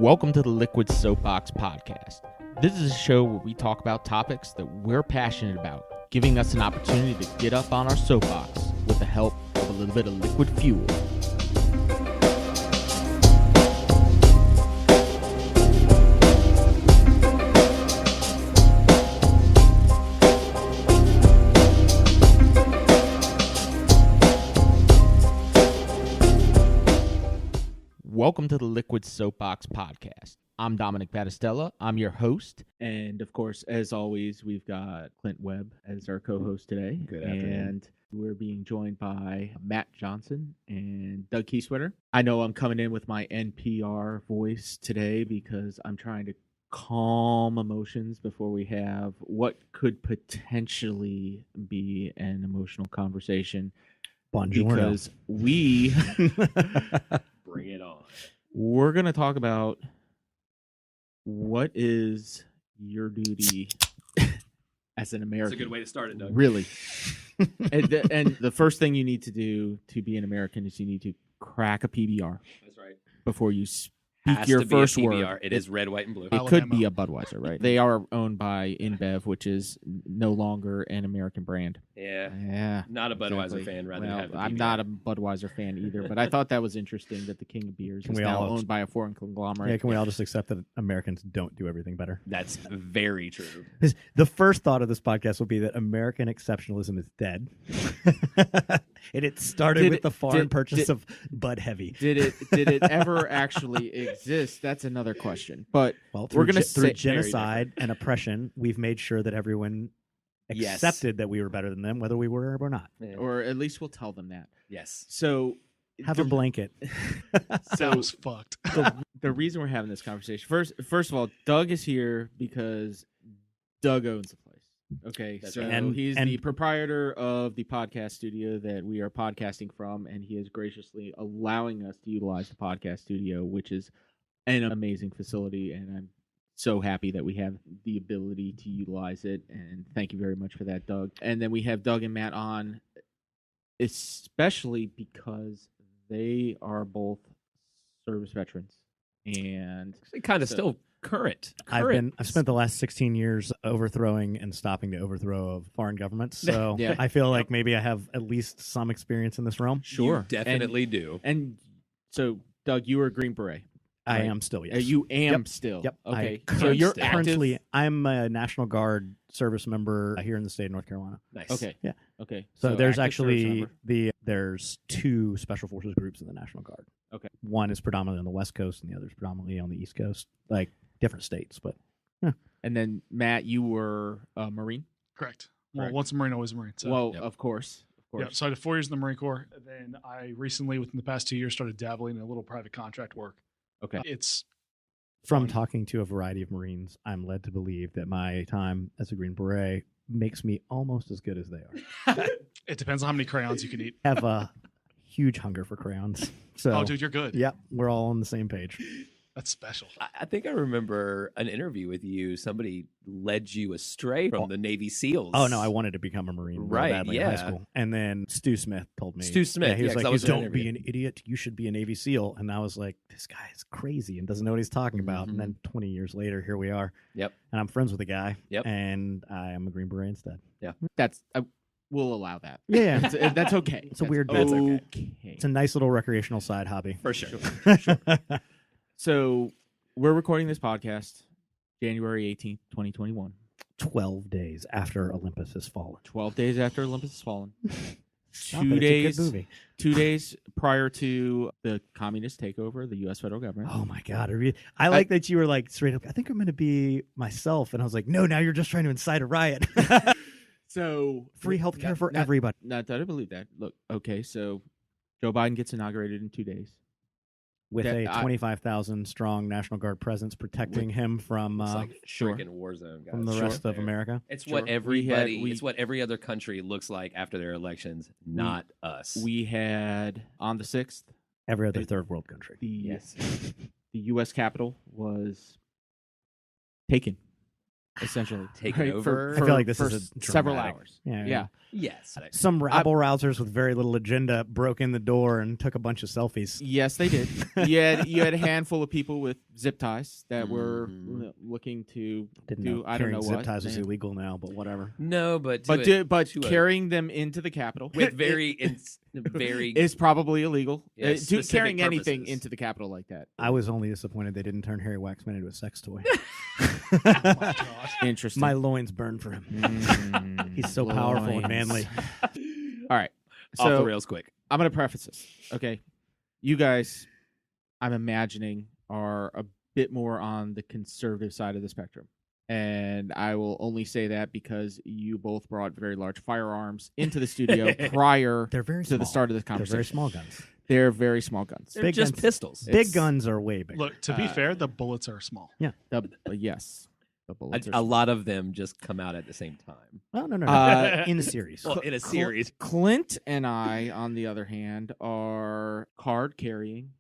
Welcome to the Liquid Soapbox Podcast. This is a show where we talk about topics that we're passionate about, giving us an opportunity to get up on our soapbox with the help of a little bit of liquid fuel. Welcome to the Liquid Soapbox Podcast. I'm Dominic Battistella. I'm your host. And of course, as always, we've got Clint Webb as our co-host today. Good afternoon. And we're being joined by Matt Johnson and Doug Kiesewetter. I know I'm coming in with my NPR voice today because I'm trying to calm emotions before we have what could potentially be an emotional conversation. Buongiorno. Because we... Bring it on. We're going to talk about what is your duty as an American. That's a good way to start it, Doug. Really. and the first thing you need to do to be an American is you need to crack a PBR. That's right. Before you speak Has your to be first a PBR. word. It is red, white, and blue. It could be a Budweiser, right? They are owned by InBev, which is no longer an American brand. Yeah. Not a Budweiser exactly. fan. Rather Well, have the I'm PBR. not a Budweiser fan either, but I thought that was interesting that the King of Beers is now owned by a foreign conglomerate. Yeah, can we all just accept that Americans don't do everything better? That's very true. The first thought of this podcast will be that American exceptionalism is dead. And it started with the foreign purchase of Bud Heavy. Did it ever actually exist? That's another question. But Well, we're going to through genocide and oppression, we've made sure that everyone Yes. accepted that we were better than them, whether we were or not. Yeah. or at least we'll tell them that. Yes. So Have a blanket. That was fucked. the reason we're having this conversation, first of all, Doug is here because Doug owns the place. Okay, That's so right. he's the proprietor of the podcast studio that we are podcasting from, and he is graciously allowing us to utilize the podcast studio, which is an amazing facility, and I'm so happy that we have the ability to utilize it, and thank you very much for that, Doug. And then we have Doug and Matt on, especially because they are both service veterans, and Kind of still current. I've spent the last 16 years overthrowing and stopping the overthrow of foreign governments. So Yeah. I feel like maybe I have at least some experience in this realm. sure, You definitely do. And so, Doug, you were a Green Beret. I Right. am still, yes. You am Yep. still. Yep. Okay. I So you're still- currently, active. I'm a National Guard service member here in the state of North Carolina. Nice. Okay. Yeah. Okay. So there's active service actually member. there's two special forces groups in the National Guard. Okay. One is predominantly on the West Coast, and the other is predominantly on the East Coast, like different states. But And then Matt, you were a Marine. Correct. Well, Correct. once a Marine, always a Marine. So, Well, Yep. of course. yeah. So I did 4 years in the Marine Corps. And then I recently, within the past 2 years, started dabbling in a little private contract work. Okay. It's from fun. talking to a variety of Marines, I'm led to believe that my time as a Green Beret makes me almost as good as they are. It depends on how many crayons you can eat. I have a huge hunger for crayons. So, Oh, dude, you're good. yep, we're all on the same page. That's special. I think I remember an interview with you. Somebody led you astray from the Navy SEALs. Oh no, I wanted to become a Marine Right, really badly in high yeah. school, and then Stu Smith told me. Stu Smith, yeah, he was yeah, 'cause like, I was in an "Don't be interview. an idiot. You should be a Navy SEAL." And I was like, "This guy is crazy and doesn't know what he's talking about." And then 20 years later, here we are. Yep. And I'm friends with the guy. Yep. And I am a Green Beret instead. That's we'll allow that. Yeah, That's okay. It's a weird- That's okay. Okay. it's a nice little recreational side hobby. For sure. So we're recording this podcast January 18th, 2021. 12 days after Olympus has fallen. 12 days after Olympus has fallen. Stop 2 it, days. It's a good movie. 2 days prior to the communist takeover of the U.S. federal government. Oh my God. I like that you were like straight up, I think I'm going to be myself. And I was like, no, now you're just trying to incite a riot. So Free healthcare not- for not- everybody. Not that I believe that. Look, okay, so Joe Biden gets inaugurated in 2 days. With that a I- 25,000 strong National Guard presence protecting him from It's like sure. freaking war zone, guys. from the rest of America. It's Sure. what everybody. We- It's what every other country looks like after their elections, not us. We had on the 6th, Every other third world country. the Yes. the U.S. Capitol was taken. essentially. Taken right? over? I feel like this for is several dramatic. hours. Yeah. Yes. Some rabble rousers with very little agenda broke in the door and took a bunch of selfies. Yes, they did. You had a handful of people with zip ties that were looking to Didn't do know I don't carrying know zip what. ties was man. illegal now, but whatever. No, but But to carrying them into the Capitol with very is probably illegal. Yeah, Carrying specific anything purposes. into the Capitol like that. I was only disappointed they didn't turn Harry Waxman into a sex toy. Interesting. My loins burned for him. He's so powerful and manly. All right. off the So rails quick. I'm going to preface this. Okay. You guys, I'm imagining, are a bit more on the conservative side of the spectrum. And I will only say that because you both brought very large firearms into the studio prior They're very to small. the start of this They're conversation. very small guns. They're very small guns. They're Big just guns. pistols. Big guns are way bigger. Look, to be fair, the bullets are small. Yes. The bullets A are lot of them just come out at the same time. Oh, no. In the series. Well, in a series. Clint and I, on the other hand, are card-carrying,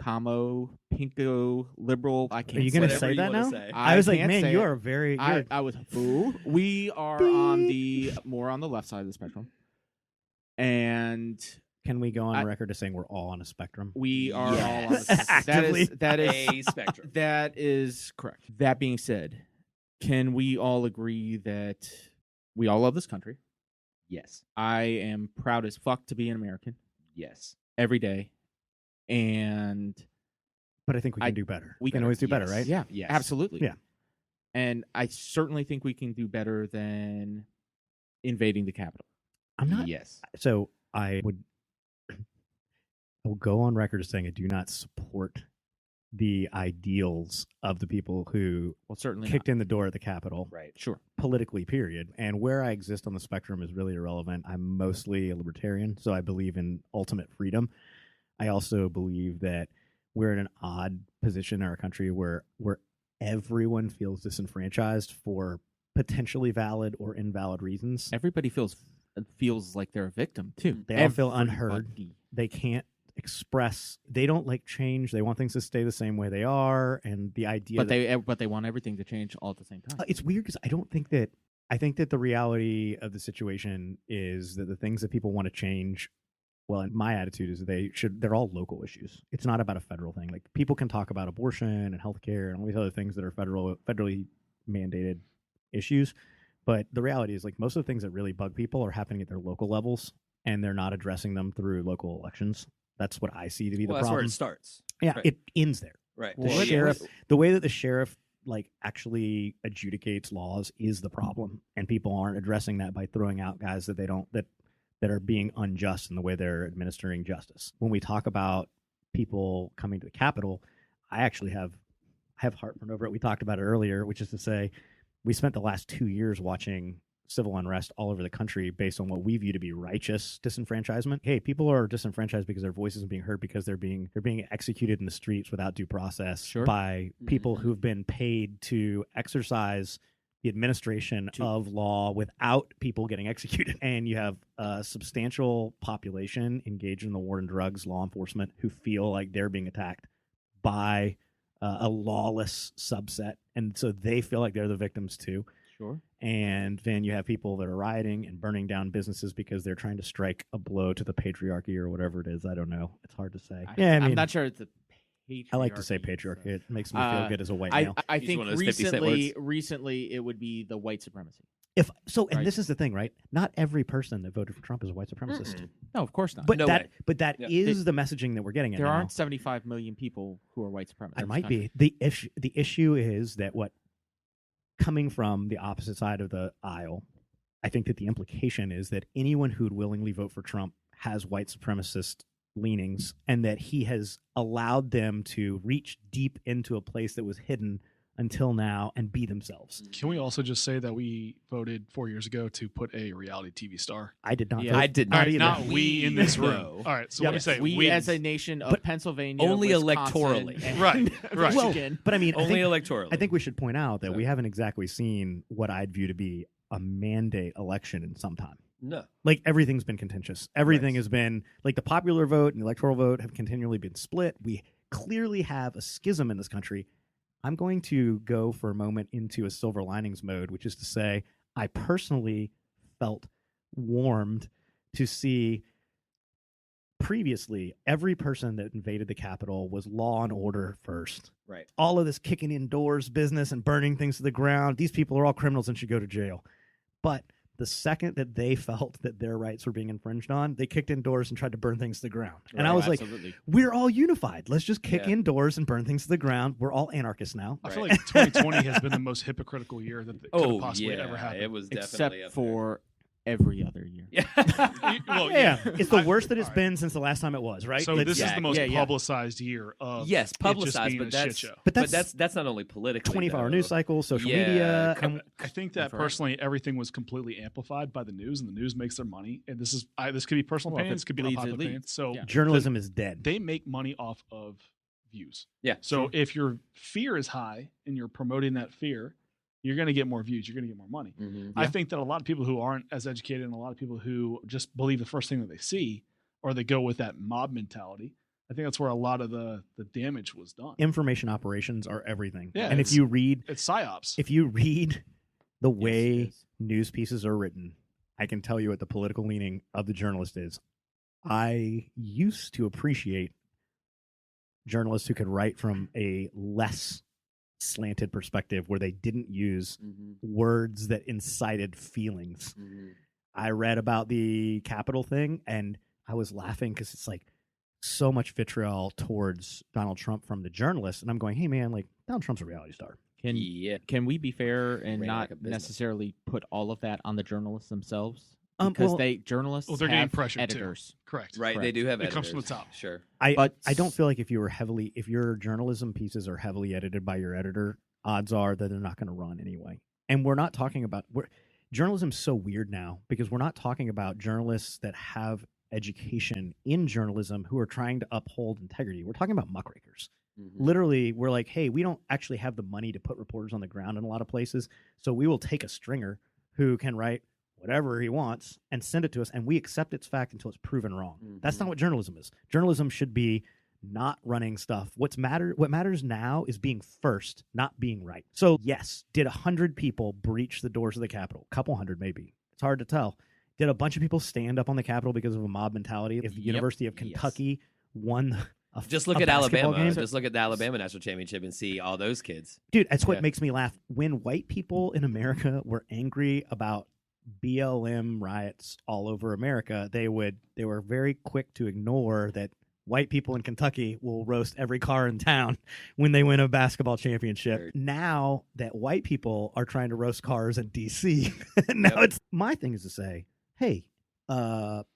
commo, pinko, liberal. I can't Are you going to Whatever say you that wanna now? say. I was like, can't man, say you it. are very. I was boo. We are on the more on the left side of the spectrum, and Can we go on record as saying we're all on a spectrum? we are all on Yes. the Actively. that is A spectrum. that is correct. That being said, can we all agree that we all love this country? Yes. I am proud as fuck to be an American Yes. every day, and But I think we can do better. We can always do better, Yes. right? yeah, Yes. absolutely, Yeah. And I certainly think we can do better than invading the Capitol. I'm not. Yes. So I will go on record as saying I do not support the ideals of the people who Well, certainly kicked in the door at the Capitol. Right. Sure. Politically, period. And where I exist on the spectrum is really irrelevant. I'm mostly a libertarian, so I believe in ultimate freedom. I also believe that we're in an odd position in our country where everyone feels disenfranchised for potentially valid or invalid reasons. Everybody feels like they're a victim too. They all feel unheard. Everybody. They can't express. They don't like change. They want things to stay the same way they are. And the idea, But they want everything to change all at the same time. it's weird because I think that the reality of the situation is that the things that people want to change, well, and my attitude is they're all local issues. It's not about a federal thing. Like people can talk about abortion and healthcare and all these other things that are federally mandated issues. But the reality is like most of the things that really bug people are happening at their local levels and they're not addressing them through local elections. That's what I see to be the Well, that's problem. where it starts. Yeah, Right. it ends there. Right. The Well, sheriff, the way that the sheriff like actually adjudicates laws is the problem, and people aren't addressing that by throwing out guys that that are being unjust in the way they're administering justice. When we talk about people coming to the Capitol, I actually have heartburn over it. We talked about it earlier, which is to say, we spent the last 2 years watching civil unrest all over the country based on what we view to be righteous disenfranchisement. Hey, people are disenfranchised because their voices are being heard because they're being executed in the streets without due process by people who've been paid to exercise the administration of law without people getting executed. And you have a substantial population engaged in the war on drugs, law enforcement, who feel like they're being attacked by a lawless subset. And so they feel like they're the victims too. Sure. And then you have people that are rioting and burning down businesses because they're trying to strike a blow to the patriarchy or whatever it is. I don't know. It's hard to say. I'm not sure it's a patriarchy. I like to say patriarchy. It makes me feel good as a white male. I Use think one of those 50 cent recently it would be the white supremacy. And this is the thing, right? Not every person that voted for Trump is a white supremacist. No, of course not. But No that way. is the messaging that we're getting at there now. aren't 75 million people who are white supremacists. There might be. The issue is that coming from the opposite side of the aisle, I think that the implication is that anyone who would willingly vote for Trump has white supremacist leanings, and that he has allowed them to reach deep into a place that was hidden until now and be themselves. Can we also just say that we voted 4 years ago to put a reality TV star? I did not. Yeah. vote. I did All not right, either. not we in this room. No. All right, so Yeah, what do you say? We as a nation of Pennsylvania, only Wisconsin, electorally. and Right, right. Michigan. But I mean, Only electorally. I think we should point out that So- we haven't exactly seen what I'd view to be a mandate election in some time. No. Like everything's been contentious. Everything Right. has been like the popular vote and the electoral vote have continually been split. We clearly have a schism in this country I'm going to go for a moment into a silver linings mode, which is to say, I personally felt warmed to see previously every person that invaded the Capitol was law and order first. Right. All of this kicking indoors business and burning things to the ground, these people are all criminals and should go to jail. But the second that they felt that their rights were being infringed on, they kicked indoors and tried to burn things to the ground. And I was absolutely. like, we're all unified. Let's just kick indoors and burn things to the ground. We're all anarchists now. I feel like 2020 has been the most hypocritical year that could have possibly ever happened. It was Except definitely for every other year. Well, It's the worst that it's been since the last time it was, right? So this is the most publicized year of yes, publicized, it just being but a that's shit show. But that's not only politically 24-hour though. news cycle, social Yeah, media. I think that personally, everything was completely amplified by the news, and the news makes their money. And this could be personal Well, if opinion, it this could be bleeds, unpopular it leads. opinion. So Yeah. Journalism is dead. they make money off of views. Yeah. So if your fear is high and you're promoting that fear, you're going to get more views. You're going to get more money. Mhm. I think that a lot of people who aren't as educated and a lot of people who just believe the first thing that they see, or they go with that mob mentality, I think that's where a lot of the damage was done. Information operations are everything. Yeah, and if you read It's psyops. the way it is. news pieces are written, I can tell you what the political leaning of the journalist is. I used to appreciate journalists who could write from a less slanted perspective where they didn't use words that incited feelings. I read about the Capitol thing and I was laughing because it's like so much vitriol towards Donald Trump from the journalists. And I'm going, hey, man, like Donald Trump's a reality star. Can we be fair and Ran not like a business. necessarily put all of that on the journalists themselves? Well, Because journalists they're getting have pressure editors. too. Correct. Right, they Correct. do have It editors. comes from the top. Sure. I don't feel like if your journalism pieces are heavily edited by your editor, odds are that they're not going to run anyway. And we're not talking about journalism's so weird now because we're not talking about journalists that have education in journalism who are trying to uphold integrity. We're talking about muckrakers. Literally, we're like, hey, we don't actually have the money to put reporters on the ground in a lot of places, so we will take a stringer who can write whatever he wants and send it to us, and we accept its fact until it's proven wrong. That's not what journalism is. Journalism should be not running stuff. What matters now is being first, not being right. So yes, did 100 people breach the doors of the Capitol? A couple hundred maybe. It's hard to tell. Did a bunch of people stand up on the Capitol because of a mob mentality? If the University of Kentucky won just look at Alabama. Just look at the Alabama national championship and see all those kids. Dude, that's what makes me laugh. When white people in America were angry about BLM riots all over America, they were very quick to ignore that white people in Kentucky will roast every car in town when they win a basketball championship. Right. Now that white people are trying to roast cars in DC, now it's my thing is to say, hey,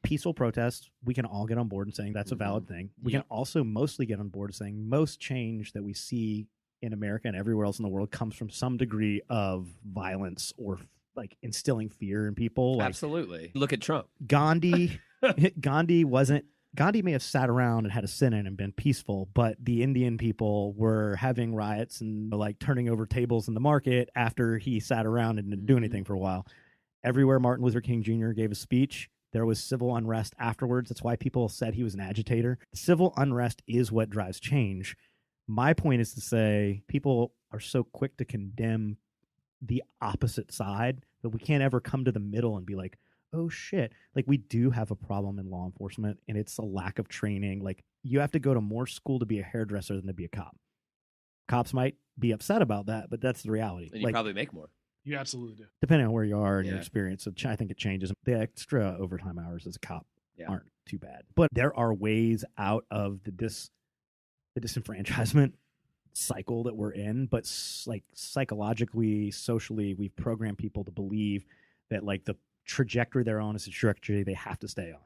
peaceful protests, we can all get on board and saying that's a valid thing. We can also mostly get on board saying most change that we see in America and everywhere else in the world comes from some degree of violence or like instilling fear in people. Like, absolutely. Look at Trump. Gandhi may have sat around and had a sit-in and been peaceful, but the Indian people were having riots and like turning over tables in the market after he sat around and didn't do anything for a while. Everywhere Martin Luther King Jr. gave a speech, there was civil unrest afterwards. That's why people said he was an agitator. Civil unrest is what drives change. My point is to say people are so quick to condemn the opposite side that we can't ever come to the middle and be like, oh shit, like we do have a problem in law enforcement and it's a lack of training. Like you have to go to more school to be a hairdresser than to be a cop. Cops might be upset about that, but that's the reality. And you probably make more. You absolutely do. Depending on where you are and your experience, I think it changes. The extra overtime hours as a cop aren't too bad. But there are ways out of the disenfranchisement cycle that we're in, but like psychologically, socially, we've programmed people to believe that like the trajectory they're on is a trajectory they have to stay on.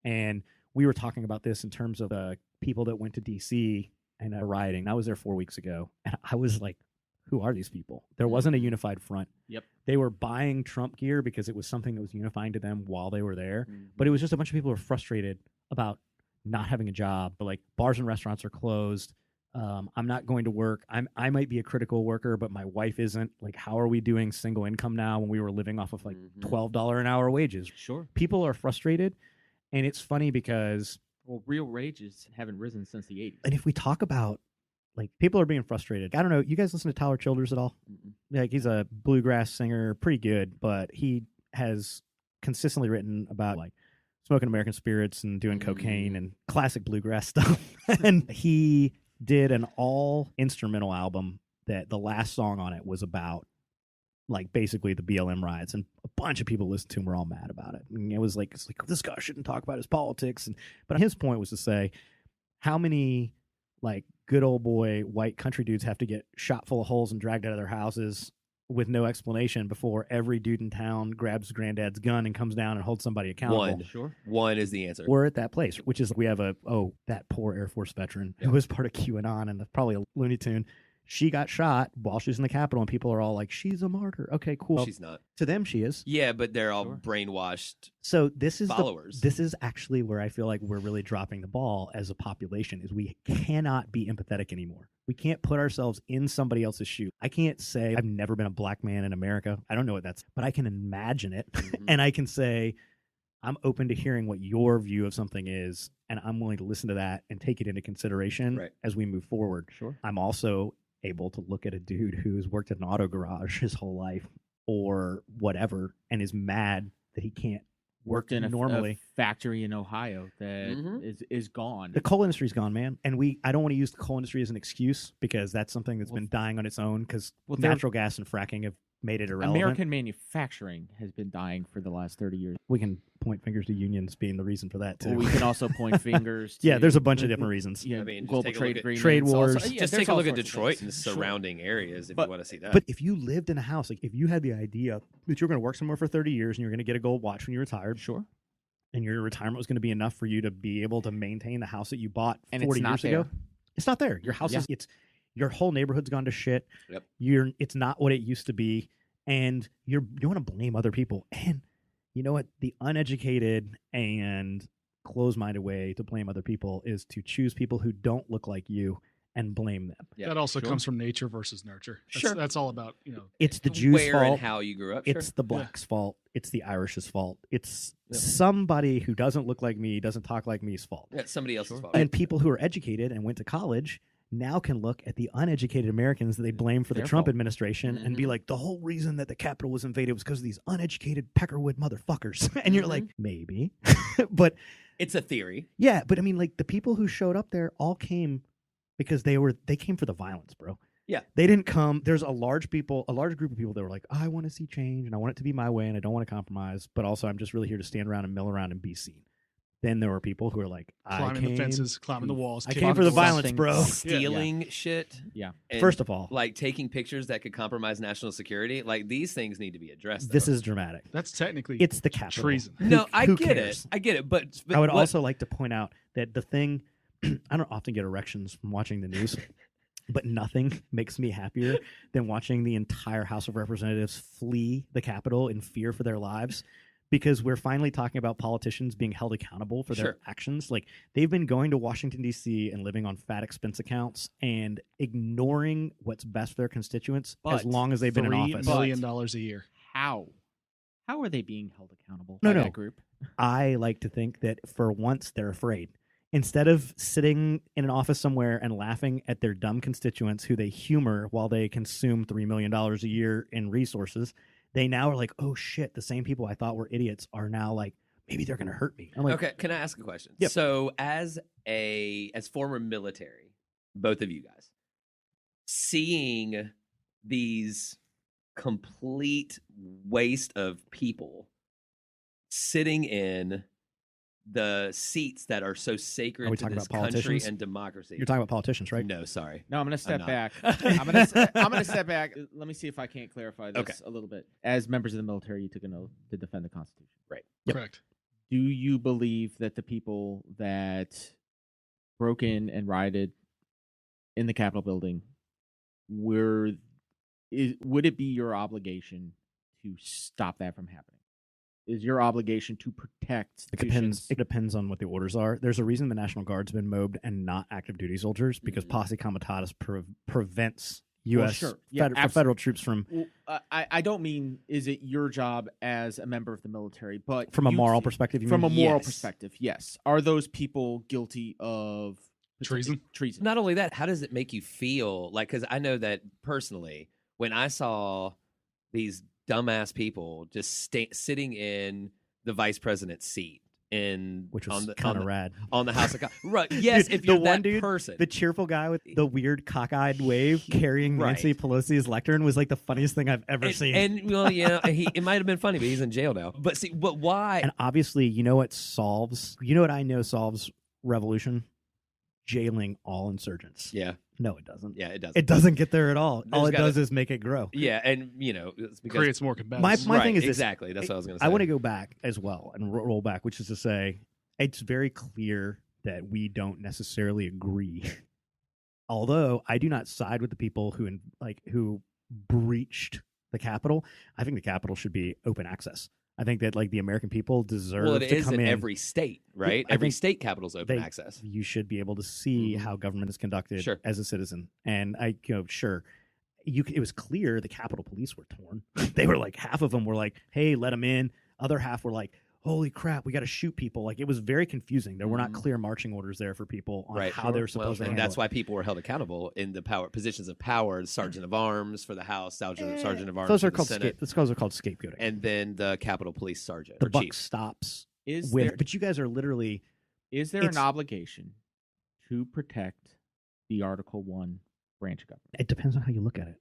And we were talking about this in terms of people that went to DC and rioting. I was there 4 weeks ago, and I was like, who are these people? There wasn't a unified front. Yep. They were buying Trump gear because it was something that was unifying to them while they were there. But it was just a bunch of people who were frustrated about not having a job. But like bars and restaurants are closed. I'm not going to work. I might be a critical worker, but my wife isn't. Like, how are we doing single income now when we were living off of like $12 an hour wages? Sure. People are frustrated. And it's funny because real wages haven't risen since the 80s. And if we talk about like people are being frustrated. I don't know. You guys listen to Tyler Childers at all? Like he's a bluegrass singer, pretty good, but he has consistently written about like smoking American spirits and doing cocaine and classic bluegrass stuff. And he did an all instrumental album that the last song on it was about like basically the BLM riots, and a bunch of people listened to him were all mad about it. And it was like, it's like this guy shouldn't talk about his politics. But his point was to say, how many like good old boy white country dudes have to get shot full of holes and dragged out of their houses with no explanation before every dude in town grabs granddad's gun and comes down and holds somebody accountable? One is the answer. We're at that place, which is we have that poor Air Force veteran who was part of QAnon and probably a Looney Tune. She got shot while she was in the Capitol, and people are all like, she's a martyr. Okay, cool. She's not. To them, she is. Yeah, but they're all brainwashed So this is followers. This is actually where I feel like we're really dropping the ball as a population, is we cannot be empathetic anymore. We can't put ourselves in somebody else's shoe. I can't say I've never been a black man in America. I don't know what that's, but I can imagine it. And I can say, I'm open to hearing what your view of something is, and I'm willing to listen to that and take it into consideration as we move forward. I'm also able to look at a dude who's worked at an auto garage his whole life or whatever and is mad that he can't work in normally. a factory in Ohio that is gone. The coal industry's gone, man. And I don't want to use the coal industry as an excuse, because that's something that's been dying on its own, because natural gas and fracking have made it irrelevant. American manufacturing has been dying for the last 30 years. We can point fingers to unions being the reason for that, too. Well, we can also point fingers to... there's a bunch of different reasons. Yeah, I mean, global trade agreements. Trade wars. Also, just take a look at Detroit and the surrounding areas if you want to see that. But if you lived in a house, like if you had the idea that you're going to work somewhere for 30 years and you're going to get a gold watch when you're retired. And your retirement was going to be enough for you to be able to maintain the house that you bought 40 years ago. It's not there. Your house is, your whole neighborhood's gone to shit. It's not what it used to be. And you want to blame other people. And you know what? The uneducated and closed-minded way to blame other people is to choose people who don't look like you and blame them. That also comes from nature versus nurture. That's all about, It's the Jews' where fault. and how you grew up. It's the blacks' fault. It's the Irish's fault. It's somebody who doesn't look like me, doesn't talk like me's fault. It's somebody else's fault. And people who are educated and went to college now can look at the uneducated Americans that they blame for the Trump administration and be like, the whole reason that the Capitol was invaded was because of these uneducated Peckerwood motherfuckers. And you're like, maybe. But it's a theory. Yeah, but I mean, like, the people who showed up there all came because they came for the violence, bro. Yeah. They didn't come. There's a large group of people that were like, I want to see change and I want it to be my way and I don't want to compromise, but also I'm just really here to stand around and mill around and be seen. Then there were people who were like, climbing the fences, climbing the walls. I came for the violence, bro. Stealing shit. Yeah. First of all, like taking pictures that could compromise national security. Like, these things need to be addressed. This is dramatic. That's technically it's the Capitol. Treason. No, I get it. But I would also like to point out that the thing, I don't often get erections from watching the news, but nothing makes me happier than watching the entire House of Representatives flee the Capitol in fear for their lives. Because we're finally talking about politicians being held accountable for their actions. Like, they've been going to Washington, D.C. and living on fat expense accounts and ignoring what's best for their constituents as long as they've been in office. $3 billion a year. How are they being held accountable by that group? I like to think that for once they're afraid. Instead of sitting in an office somewhere and laughing at their dumb constituents who they humor while they consume $3 million a year in resources, they now are like, oh shit, the same people I thought were idiots are now like, maybe they're going to hurt me. I'm like, okay, can I ask a question? Yep. So as former military, both of you guys, seeing these complete waste of people sitting in the seats that are so sacred to this country and democracy. You're talking about politicians, right? No, sorry. No, I'm going to step back. I'm going to step back. Let me see if I can't clarify this a little bit. As members of the military, you took an oath to defend the Constitution. Right. Yep. Correct. Do you believe that the people that broke in and rioted in the Capitol building would it be your obligation to stop that from happening? Is your obligation to protect institutions? It depends on what the orders are. There's a reason the National Guard's been mobbed and not active duty soldiers, because posse comitatus prevents U.S. Federal troops from... Well, I don't mean, is it your job as a member of the military, but... From a moral perspective, you mean? From a moral perspective, yes. Are those people guilty of Treason? Treason. Not only that, how does it make you feel? Like, because I know that personally, when I saw these dumbass people just sitting in the vice president's seat, which was kind of rad on the House of right, yes, dude, if you're the that one dude, person, the cheerful guy with the weird cockeyed wave carrying Nancy Pelosi's lectern was like the funniest thing I've ever seen. And well, it might have been funny, but he's in jail now. But see, but why? And obviously, you know what I know solves revolution? Jailing all insurgents. Yeah. No, it doesn't. Yeah, it doesn't. It doesn't get there at all. All it does is make it grow. Yeah, and it's because creates more combatants. My thing is this, exactly. That's what I was going to say. I want to go back as well and roll back, which is to say, it's very clear that we don't necessarily agree. Although I do not side with the people who breached the Capitol. I think the Capitol should be open access. I think that the American people deserve to come in. Well, it is in every state, right? Every state capital's open access. You should be able to see how government is conducted as a citizen. And it was clear the Capitol Police were torn. They were half of them were like, hey, let them in. Other half were like, holy crap, we got to shoot people. It was very confusing. There were not clear marching orders there for people on how they were supposed to handle and that's why people were held accountable in the positions of power, sergeant of arms for the House, sergeant of arms those are for called the Senate. those are called scapegoating. And then the Capitol Police sergeant the buck chief. stops But you guys are literally... Is there an obligation to protect the Article 1 branch of government? It depends on how you look at it.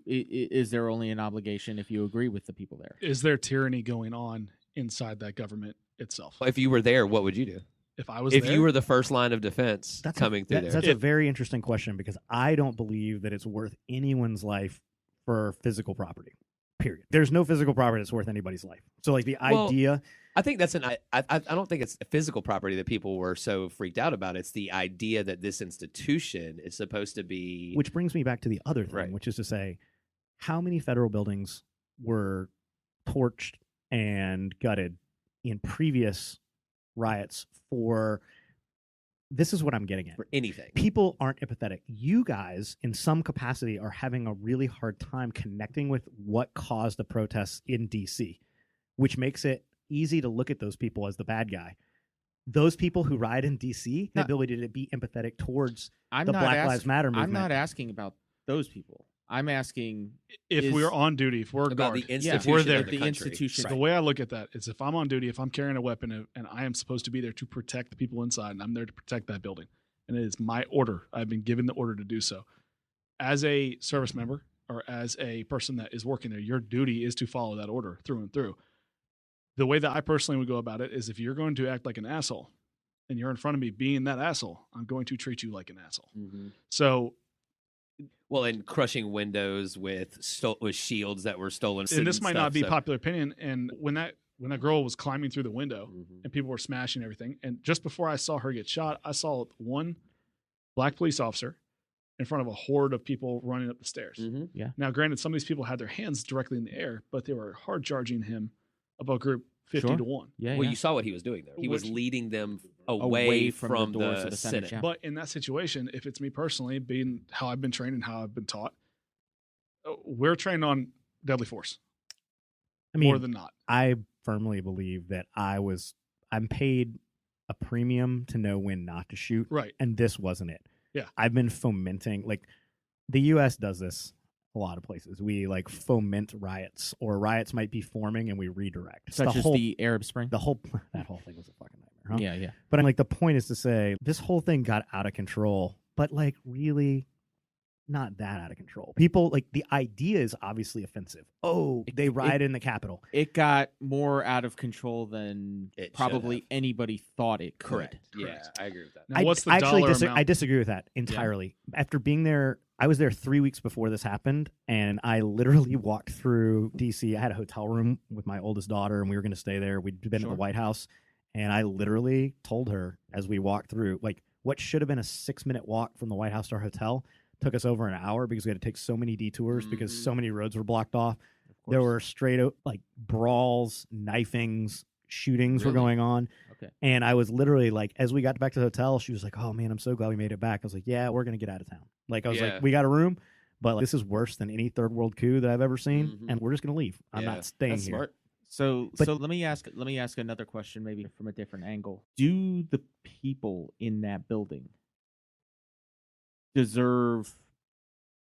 Is there only an obligation if you agree with the people there? Is there tyranny going on inside that government itself? If you were there, what would you do? If I was if there, you were the first line of defense coming through there. That's a very interesting question because I don't believe that it's worth anyone's life for physical property. Period. There's no physical property that's worth anybody's life. So idea. I think that's I don't think it's physical property that people were so freaked out about. It's the idea that this institution is supposed to be. Which brings me back to the other thing, which is to say, how many federal buildings were torched and gutted in previous riots for... This is what I'm getting at. For anything. People aren't empathetic. You guys, in some capacity, are having a really hard time connecting with what caused the protests in D.C., which makes it easy to look at those people as the bad guy. Those people who riot in D.C., the ability to be empathetic towards the Black Lives Matter movement. I'm not asking about those people. I'm asking if we're on duty, if we're a guard, the institution, if we're there, the institution. The way I look at that is if I'm on duty, if I'm carrying a weapon and I am supposed to be there to protect the people inside and I'm there to protect that building, and it is my order, I've been given the order to do so. As a service member or as a person that is working there, your duty is to follow that order through and through. The way that I personally would go about it is if you're going to act like an asshole and you're in front of me being that asshole, I'm going to treat you like an asshole. Mm-hmm. So... Well, and crushing windows with shields that were stolen. And this might not be popular opinion. And when that girl was climbing through the window and people were smashing everything, and just before I saw her get shot, I saw one black police officer in front of a horde of people running up the stairs. Mm-hmm. Yeah. Now, granted, some of these people had their hands directly in the air, but they were hard charging him about group 50 to 1. Yeah. Well, you saw what he was doing there. He was leading them away from the doors of the Senate. Senate. But in that situation, if it's me personally, being how I've been trained and how I've been taught, we're trained on deadly force. I mean, more than not. I firmly believe that I'm paid a premium to know when not to shoot. Right. And this wasn't it. Yeah. I've been fomenting, the U.S. does this a lot of places. We foment riots, or riots might be forming and we redirect. Such as the Arab Spring? That whole thing was a fucking nightmare, huh? Yeah. But the point is to say, this whole thing got out of control, but really not that out of control. People, the idea is obviously offensive. Oh, they rioted in the Capitol. It got more out of control than it probably anybody thought it could. Correct. Yeah, I agree with that. Now, what's the dollar amount? I disagree with that entirely. Yeah. After being there, I was there 3 weeks before this happened, and I literally walked through D.C. I had a hotel room with my oldest daughter, and we were going to stay there. We'd been at the White House, and I literally told her as we walked through, what should have been a 6-minute walk from the White House to our hotel took us over an hour because we had to take so many detours because so many roads were blocked off. There were straight out brawls, knifings, shootings were going on. Okay. And I was literally as we got back to the hotel, she was like, "Oh man, I'm so glad we made it back." I was like, "Yeah, we're going to get out of town." I was like, "We got a room, but this is worse than any third world coup that I've ever seen, and we're just going to leave. I'm not staying That's here." Smart. So let me ask another question, maybe from a different angle. Do the people in that building deserve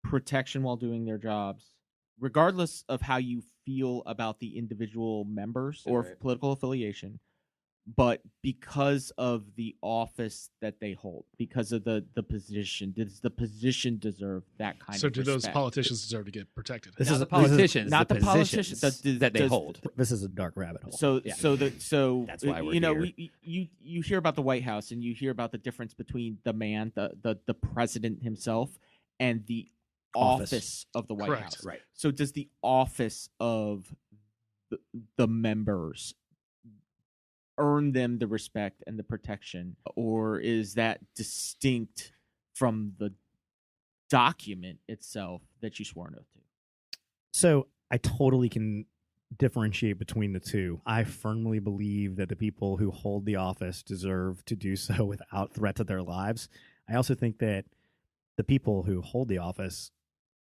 protection while doing their jobs, regardless of how you feel about the individual members or Right. political affiliation, but because of the office that they hold, because of the position. Does the position deserve that kind So of do respect? those politicians deserve to get protected? This Not is- the this is- politicians, not the positions politicians, that they does- hold. This is a dark rabbit hole. So Yeah. so That's why we're you know here. you hear about the White House and you hear about the difference between the man, the president himself, and the office of the White Correct. House. Right. So does the office of the members earn them the respect and the protection, or is that distinct from the document itself that you swore an oath to? So I totally can differentiate between the two. I firmly believe that the people who hold the office deserve to do so without threat to their lives. I also think that the people who hold the office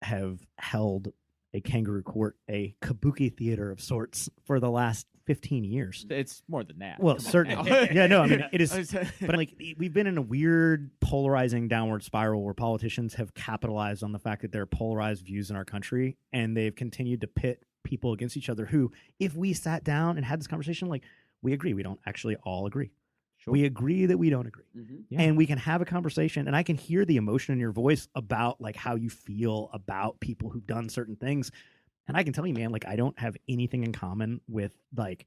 have held a kangaroo court, a kabuki theater of sorts for the last 15 years. It's more than that. Well, Come on certainly. now. Yeah, no, I mean, it is. I was- But like, we've been in a weird polarizing downward spiral where politicians have capitalized on the fact that there are polarized views in our country, and they've continued to pit people against each other who, if we sat down and had this conversation, like, we agree, we don't actually all agree. Sure. We agree that we don't agree. Mm-hmm. Yeah. And we can have a conversation, and I can hear the emotion in your voice about like how you feel about people who've done certain things. And I can tell you, man, like, I don't have anything in common with like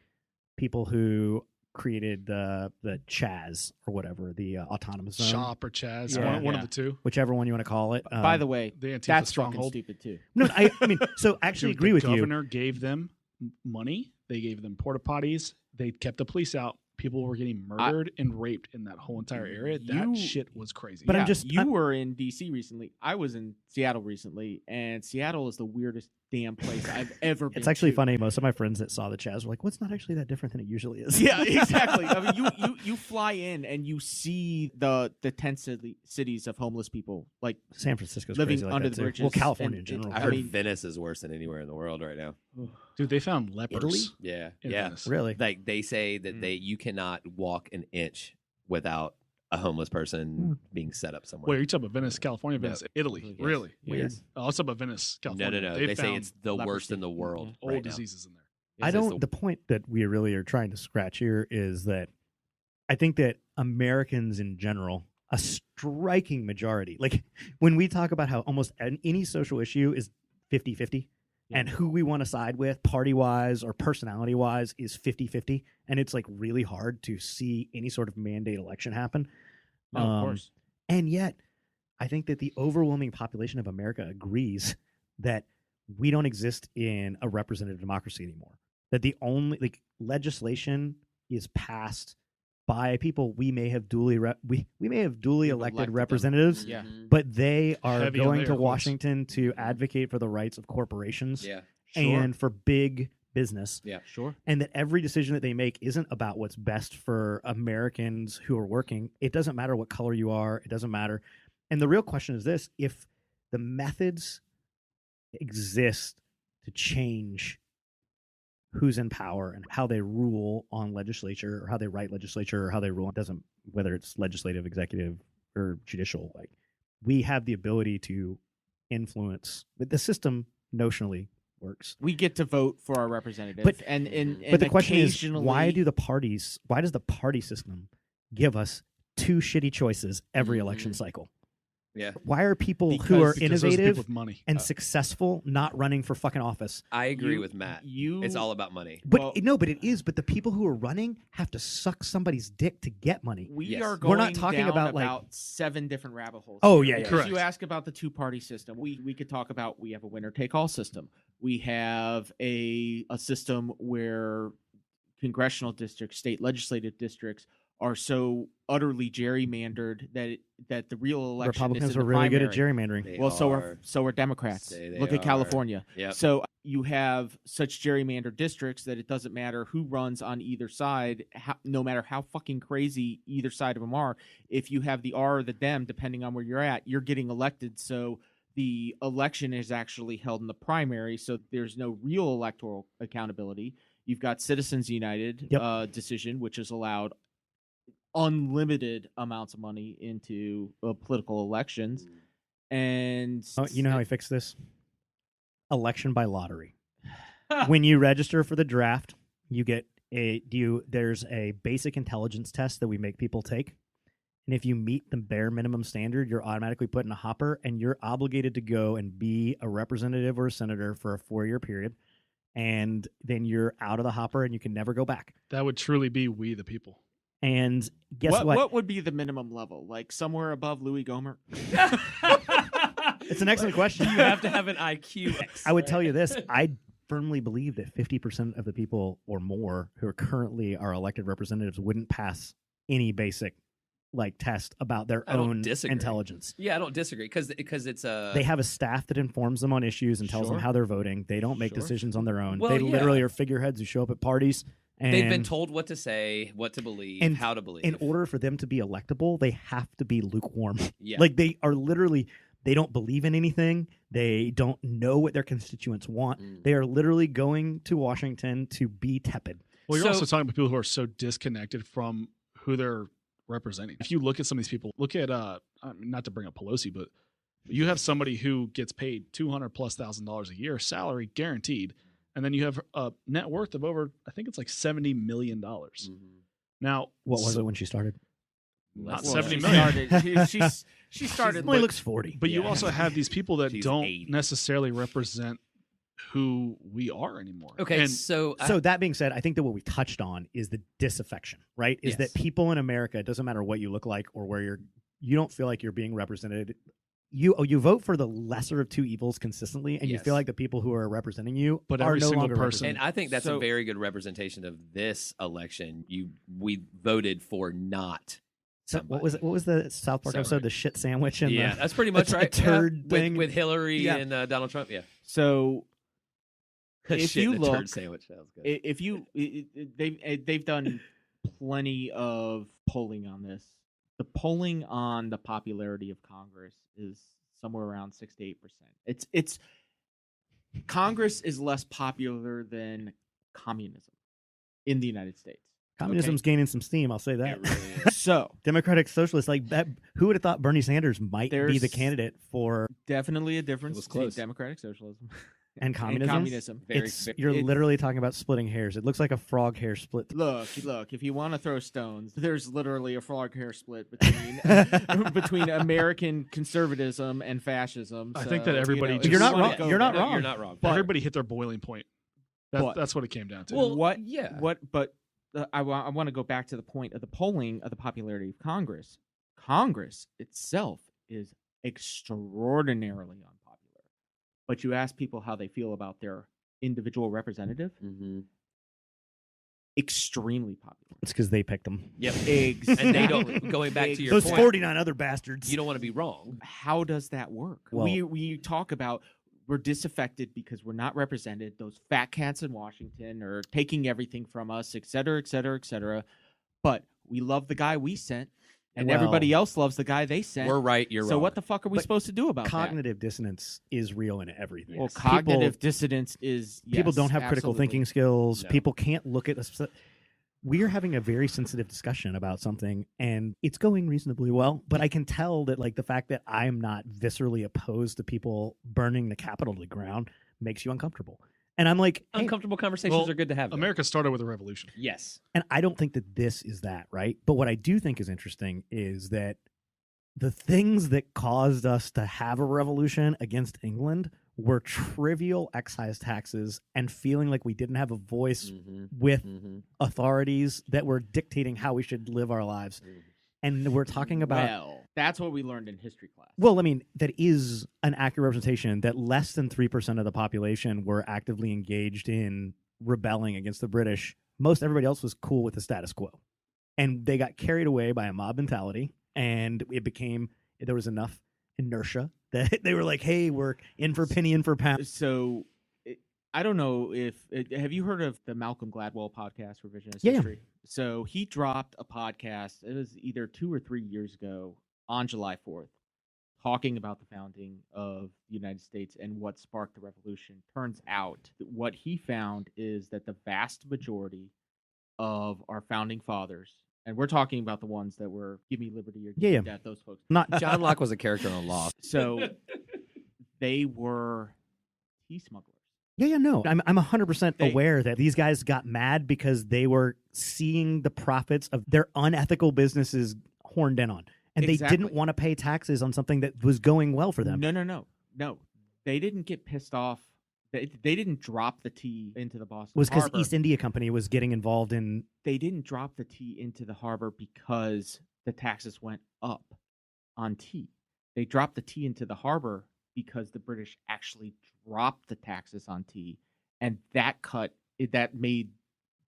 people who created the Chaz or whatever, the autonomous zone, Shop or Chaz, Yeah. one Yeah. of the two. whichever one you want to call it. By the way, The Antifa that's fucking stronghold. stupid too. no, I mean, so I actually Dude, agree the with you. governor gave them money. They gave them porta potties. They kept the police out. People were getting murdered and raped in that whole entire area. That You- shit was crazy. But I'm Yeah, just- you I'm- were in DC recently. I was in Seattle recently, and Seattle is the weirdest damn place I've ever been. It's actually to. funny. Most of my friends that saw the Chaz were like, "What's not actually that different than it usually is?" Yeah, exactly. I mean, you fly in and you see the tent cities of homeless people, like San Francisco's living crazy like under that the too. bridges. Well, California and- in general. I I heard mean- Venice is worse than anywhere in the world right now. Dude, they found lepers. Italy? Yeah, in yeah. Venice. Really? Like they say that Mm. you cannot walk an inch without a homeless person being set up somewhere. Wait, are you talking about Venice, California, No. Venice, Italy? Yes. Really? Weird. Yes. Oh, let's talk about Venice, No, California. no, no. They They say found it's the worst in the leprosy. world old right now. diseases in there. I It says don't. The point that we really are trying to scratch here is that I think that Americans in general, a striking majority, like when we talk about how almost any social issue is 50-50, and who we want to side with party-wise or personality-wise is 50-50, and it's like really hard to see any sort of mandate election happen. No, of course. And yet, I think that the overwhelming population of America agrees that we don't exist in a representative democracy anymore. That the only legislation is passed by people we may have duly we may have duly We've elected elected them. representatives, Yeah. Mhm. but they are Heavy on going their to quotes. Washington to advocate for the rights of corporations Yeah. and for big business. Sure. And that every decision that they make isn't about what's best for Americans who are working. It doesn't matter what color you are. It doesn't matter. And the real question is this: if the methods exist to change who's in power and how they rule on legislature or how they write legislature or how they rule, it doesn't, whether it's legislative, executive, or judicial, like we have the ability to influence, but the system notionally works. We get to vote for our representative, But- and But the question is, occasionally- why does the party system give us two shitty choices every election cycle? Yeah. Why are people who are Because those people innovative with money. and successful not running for fucking office? I agree You- with Matt. you- It's all about money. But Well- no, but it is. But the people who are running have to suck somebody's dick to get money. We Yes. are We're going not talking down about, like- 7 different rabbit holes. Oh, here, yeah, yeah. because Correct. you ask about the 2-party system. We could talk about, we have a winner take all system. We have a system where congressional districts, state legislative districts are so utterly gerrymandered that the real election is Republicans in are the really good at primary. gerrymandering. They Well, are. so are Democrats. Say they Look at are. California. Yep. So you have such gerrymandered districts that it doesn't matter who runs on either side, no matter how fucking crazy either side of them are. If you have the R or the Dem, depending on where you're at, you're getting elected. So the election is actually held in the primary, so there's no real electoral accountability. You've got Citizens United decision, which has allowed unlimited amounts of money into political elections. And You know how we fix this? Election by lottery. When you register for the draft, you get there's a basic intelligence test that we make people take. And if you meet the bare minimum standard, you're automatically put in a hopper, and you're obligated to go and be a representative or a senator for a 4-year period. And then you're out of the hopper, and you can never go back. That would truly be we the people. And guess what? What would be the minimum level? Like somewhere above Louis Gohmert? It's an excellent question. You have to have an IQ. I would tell you this. I firmly believe that 50% of the people or more who are currently our elected representatives wouldn't pass any basic test about their own intelligence. Yeah, I don't disagree because it's they have a staff that informs them on issues and tells them how they're voting. They don't make decisions on their own. Well, they literally are figureheads who show up at parties. And they've been told what to say, what to believe, and how to believe. In order for them to be electable, they have to be lukewarm. Yeah. They are literally, they don't believe in anything. They don't know what their constituents want. They are literally going to Washington to be tepid. Well, you're also talking about people who are so disconnected from who they're representing. If you look at some of these people, look at not to bring up Pelosi, but you have somebody who gets paid $200,000+ a year salary guaranteed, and then you have a net worth of over, I think it's like $70 million. Now, what was it when she started? Not 70 million. She started. She only looks 40. But you also have these people that don't 80. necessarily represent who we are anymore. Okay, and so that being said, I think that what we touched on is the disaffection, right? Is that people in America, it doesn't matter what you look like or where you don't feel like you're being represented. You vote for the lesser of two evils consistently, and you feel like the people who are representing you but are every no single longer person. And I think that's a very good representation of this election. We voted for not. So what was the South Park episode? The shit sandwich and that's pretty much right. Turd thing with Hillary and Donald Trump. Yeah. So if you look, turd sandwich, that was good. If you they've done plenty of polling on this. The polling on the popularity of Congress is somewhere around 6 to 8%. It's Congress is less popular than communism in the United States. Communism's gaining some steam, I'll say that. It really is. So Democratic Socialists, like that, who would have thought Bernie Sanders might be the candidate for definitely a difference between close. Democratic socialism and communism? Very, you're literally talking about splitting hairs. It looks like a frog hair split. Look, if you want to throw stones, there's literally a frog hair split between between American conservatism and fascism. I think that everybody if just- You're not you wanna wrong. go You're not there- wrong. You're not wrong. But- Everybody hit their boiling point. That's what it came down to. Well, I want to go back to the point of the polling of the popularity of Congress. Congress itself is extraordinarily unpopular. But you ask people how they feel about their individual representative, extremely popular. It's because they picked them. Yep. Exactly. And they don't. Going back to your Those point, 49 other bastards. you don't want to be wrong. How does that work? Well- we talk about we're disaffected because we're not represented. Those fat cats in Washington are taking everything from us, et cetera, et cetera, et cetera. But we love the guy we sent, and everybody else loves the guy they sent. We're right. You're wrong. So what the fuck are we But supposed to do about Cognitive dissonance is real in everything. Well, cognitive dissonance is People don't have critical absolutely. thinking skills. No. People can't look at us. We are having a very sensitive discussion about something, and it's going reasonably well. But I can tell that, the fact that I'm not viscerally opposed to people burning the Capitol to the ground makes you uncomfortable. And I'm like, hey, Uncomfortable conversations are good to have. though. America started with a revolution. Yes. and I don't think that this is that, right? But what I do think is interesting is that the things that caused us to have a revolution against England were trivial excise taxes and feeling like we didn't have a voice with authorities that were dictating how we should live our lives. And we're talking about... Well, that's what we learned in history class. Well, I mean, that is an accurate representation that less than 3% of the population were actively engaged in rebelling against the British. Most everybody else was cool with the status quo. And they got carried away by a mob mentality, and there was enough inertia that they were like, hey, we're in for penny, in for pound. So I don't know if have you heard of the Malcolm Gladwell podcast, Revisionist Yeah. History? So he dropped a podcast. It was either 2 or 3 years ago on July 4th, talking about the founding of the United States and what sparked the revolution. Turns out that what he found is that the vast majority of our founding fathers And we're talking about the ones that were give me liberty or give Yeah, me yeah. death, those folks. Not John Locke was a character on Lost. So they were tea smugglers. Yeah, no. I'm 100% They- aware that these guys got mad because they were seeing the profits of their unethical businesses horned in on. And they Exactly. didn't want to pay taxes on something that was going well for them. No. They didn't get pissed off. They didn't drop the tea into the Boston It was because Harbor. East India Company was getting involved in... They didn't drop the tea into the harbor because the taxes went up on tea. They dropped the tea into the harbor because the British actually dropped the taxes on tea, and that made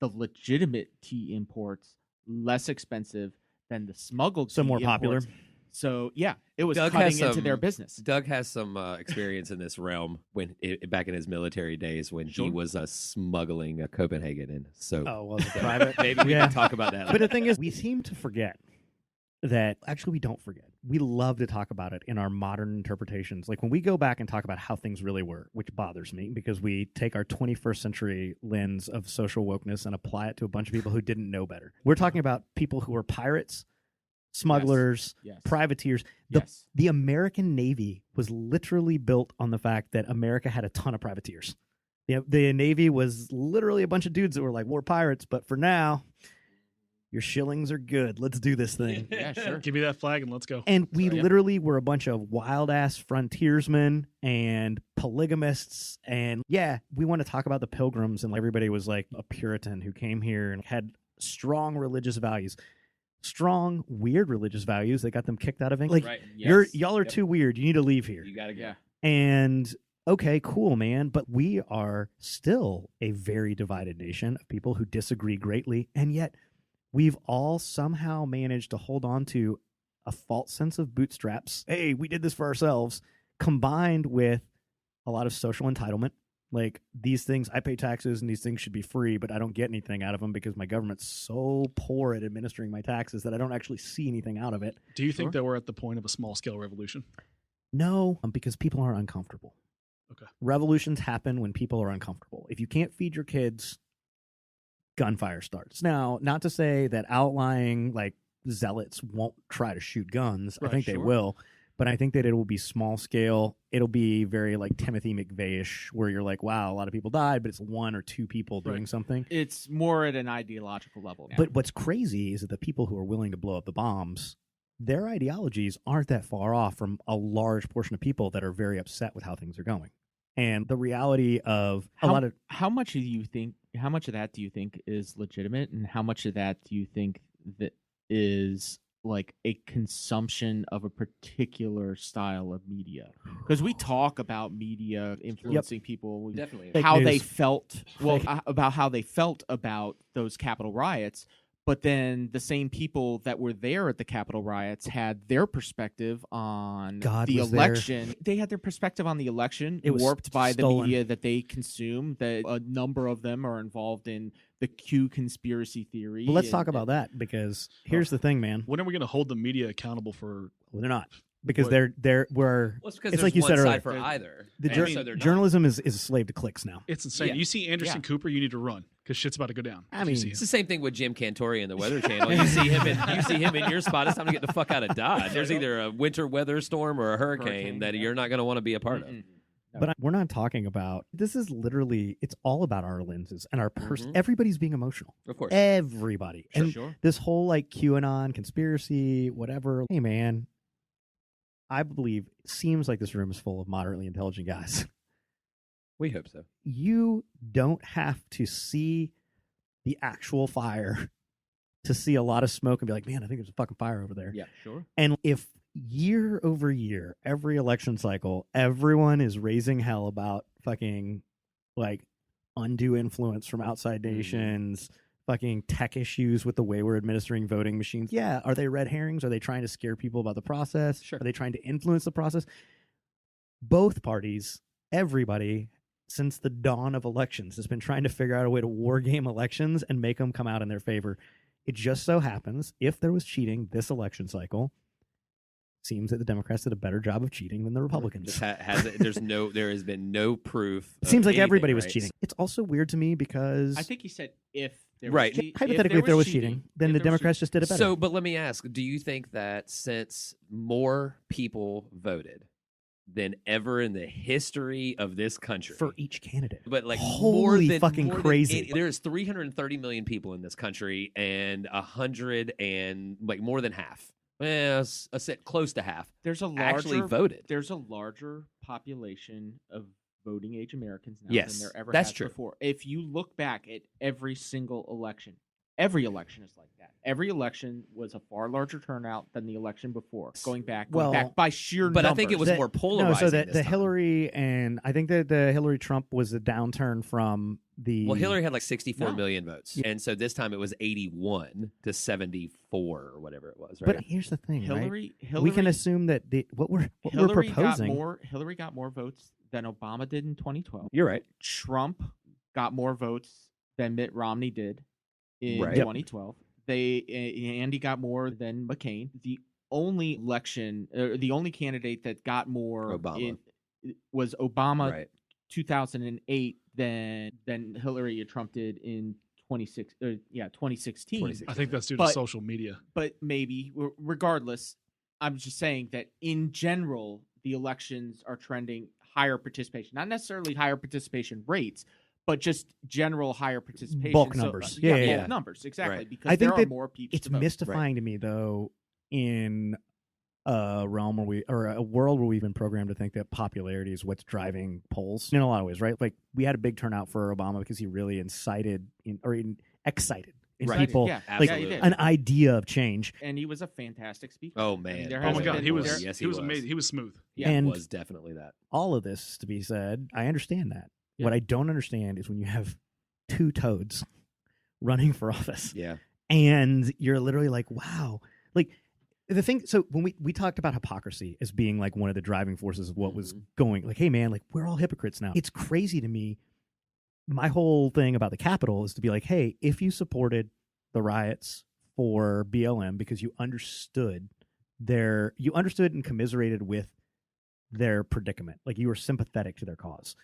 the legitimate tea imports less expensive than the smuggled So tea more popular. imports. So yeah, it was Doug cutting has into some- their business. Doug has some experience in this realm back in his military days when he Sure. was smuggling Copenhagen and so Oh, was it private? maybe we Yeah. can talk about that. But the thing is, we seem to forget that actually we don't forget. We love to talk about it in our modern interpretations. Like when we go back and talk about how things really were, which bothers me because we take our 21st century lens of social wokeness and apply it to a bunch of people who didn't know better. We're talking about people who were pirates, smugglers, Yes. privateers. Yes. The American Navy was literally built on the fact that America had a ton of privateers. The Navy was literally a bunch of dudes that were like, we're pirates, but for now, your shillings are good. Let's do this thing. Yeah, sure. Give me that flag and let's go. And we So, yeah. literally were a bunch of wild-ass frontiersmen and polygamists. And yeah, we want to talk about the Pilgrims, and everybody was like a Puritan who came here and had strong religious values. Strong, weird religious values that got them kicked out of England. Like, Right. y'all are Yep. too weird. You need to leave here. You gotta go. Yeah. And okay, cool, man. But we are still a very divided nation of people who disagree greatly. And yet we've all somehow managed to hold on to a false sense of bootstraps. Hey, we did this for ourselves, combined with a lot of social entitlement. Like these things, I pay taxes and these things should be free, but I don't get anything out of them because my government's so poor at administering my taxes that I don't actually see anything out of it. Do you think Sure. that we're at the point of a small scale revolution? No, because people are uncomfortable. Okay. Revolutions happen when people are uncomfortable. If you can't feed your kids, gunfire starts. Now, not to say that outlying like zealots won't try to shoot guns. I Right, think they sure. will. But I think that it will be small scale. It'll be very like Timothy McVeigh-ish, where you're like, wow, a lot of people died, but it's one or two people doing Right. something. It's more at an ideological level now. But what's crazy is that the people who are willing to blow up the bombs, their ideologies aren't that far off from a large portion of people that are very upset with how things are going. And the reality of a lot of how much of that do you think is legitimate, and how much of that do you think that is like a consumption of a particular style of media? Because we talk about media influencing people, we- Definitely. Fake how news. they felt, well, Fake- about how they felt about those Capitol riots. But then the same people that were there at the Capitol riots had their perspective on God the was there. election. They had their perspective on the election It was warped by the stolen. media that they consume. That a number of them are involved in the Q conspiracy theory. Well, let's and- talk about that because here's the thing, man. When are we going to hold the media accountable for? Well, they're not because What? they're Well, it's because It's there's like you one said side earlier. for either. the And so they're not. journalism is a slave to clicks now. It's insane. Yeah. You see Anderson Yeah. Cooper, you need to run because shit's about to go down. I if you mean, see It's him. the same thing with Jim Cantori and the Weather Channel. You see him in your spot. It's time to get the fuck out of Dodge. There's either a winter weather storm or a hurricane that yeah. you're not going to want to be a part of. Mm-mm. But we're not talking about this. Is literally it's all about our lenses and our Mhm. Everybody's being emotional. Of course. Everybody. Sure, And sure. this whole like QAnon conspiracy, whatever. Hey, man, I believe it seems like this room is full of moderately intelligent guys. We hope so. You don't have to see the actual fire to see a lot of smoke and be like, man, I think there's a fucking fire over there. Yeah. Sure. And if year over year, every election cycle, everyone is raising hell about fucking like undue influence from outside nations, fucking tech issues with the way we're administering voting machines. Yeah. Are they red herrings? Are they trying to scare people about the process? Sure. Are they trying to influence the process? Both parties, everybody, since the dawn of elections, has been trying to figure out a way to war game elections and make them come out in their favor. It just so happens, if there was cheating this election cycle, seems that the Democrats did a better job of cheating than the Republicans. Just there has been no proof. It seems like anything, everybody was right? cheating. It's also weird to me because I think he said if there Right. was hypothetically, if there was cheating, then if the there was Democrats just did it better. So, but let me ask: do you think that since more people voted than ever in the history of this country for each candidate, but like Holy more than fucking more than crazy. there's 330 million people in this country, and more than half. Well, I said close to half. there's a Actually larger voted. there's a larger population of voting age Americans now Yes, than there ever that's has true. before. If you look back at every single election, every election is like that. Every election was a far larger turnout than the election before. Going back by sheer But numbers. I think it was That- more polarizing. No, so that this the time. Hillary and I think that the Hillary Trump was a downturn from the. Well, Hillary had like 64 No. million votes, Yeah. and so this time it was 81 to 74 or whatever it was. Right? But here's the thing, right? Hillary We can assume that what we're Hillary proposing. Hillary got more votes than Obama did in 2012. You're right. Trump got more votes than Mitt Romney did in Right. 2012. Andy got more than McCain. The only the only candidate that got more Obama. was Obama Right. 2008 than Hillary and Trump did in 2016. 2016. I think that's due to But- social media. But maybe regardless, I'm just saying that in general, the elections are trending higher participation, not necessarily higher participation rates, but just general higher participation. Bulk So, numbers. yeah, Yeah. bulk numbers, exactly. Right. Because I think there are that more people. It's to vote. mystifying to me though in a realm or a world where we've been programmed to think that popularity is what's driving polls in a lot of ways, right? Like we had a big turnout for Obama because he really excited in Right. people Yeah, like yeah, he did. an idea of change. And he was a fantastic speaker. Oh I mean, man. there Oh my hasn't God, been- he was there- Yes, he was amazing. He was smooth. Yeah. And It was definitely that. all of this to be said, I understand that. Yeah. What I don't understand is when you have two toads running for office Yeah. and you're literally like, wow. Like the thing, so when we talked about hypocrisy as being like one of the driving forces of what was going, like, hey man, like we're all hypocrites now. It's crazy to me. My whole thing about the Capitol is to be like, hey, if you supported the riots for BLM because you understood and commiserated with their predicament, like you were sympathetic to their cause,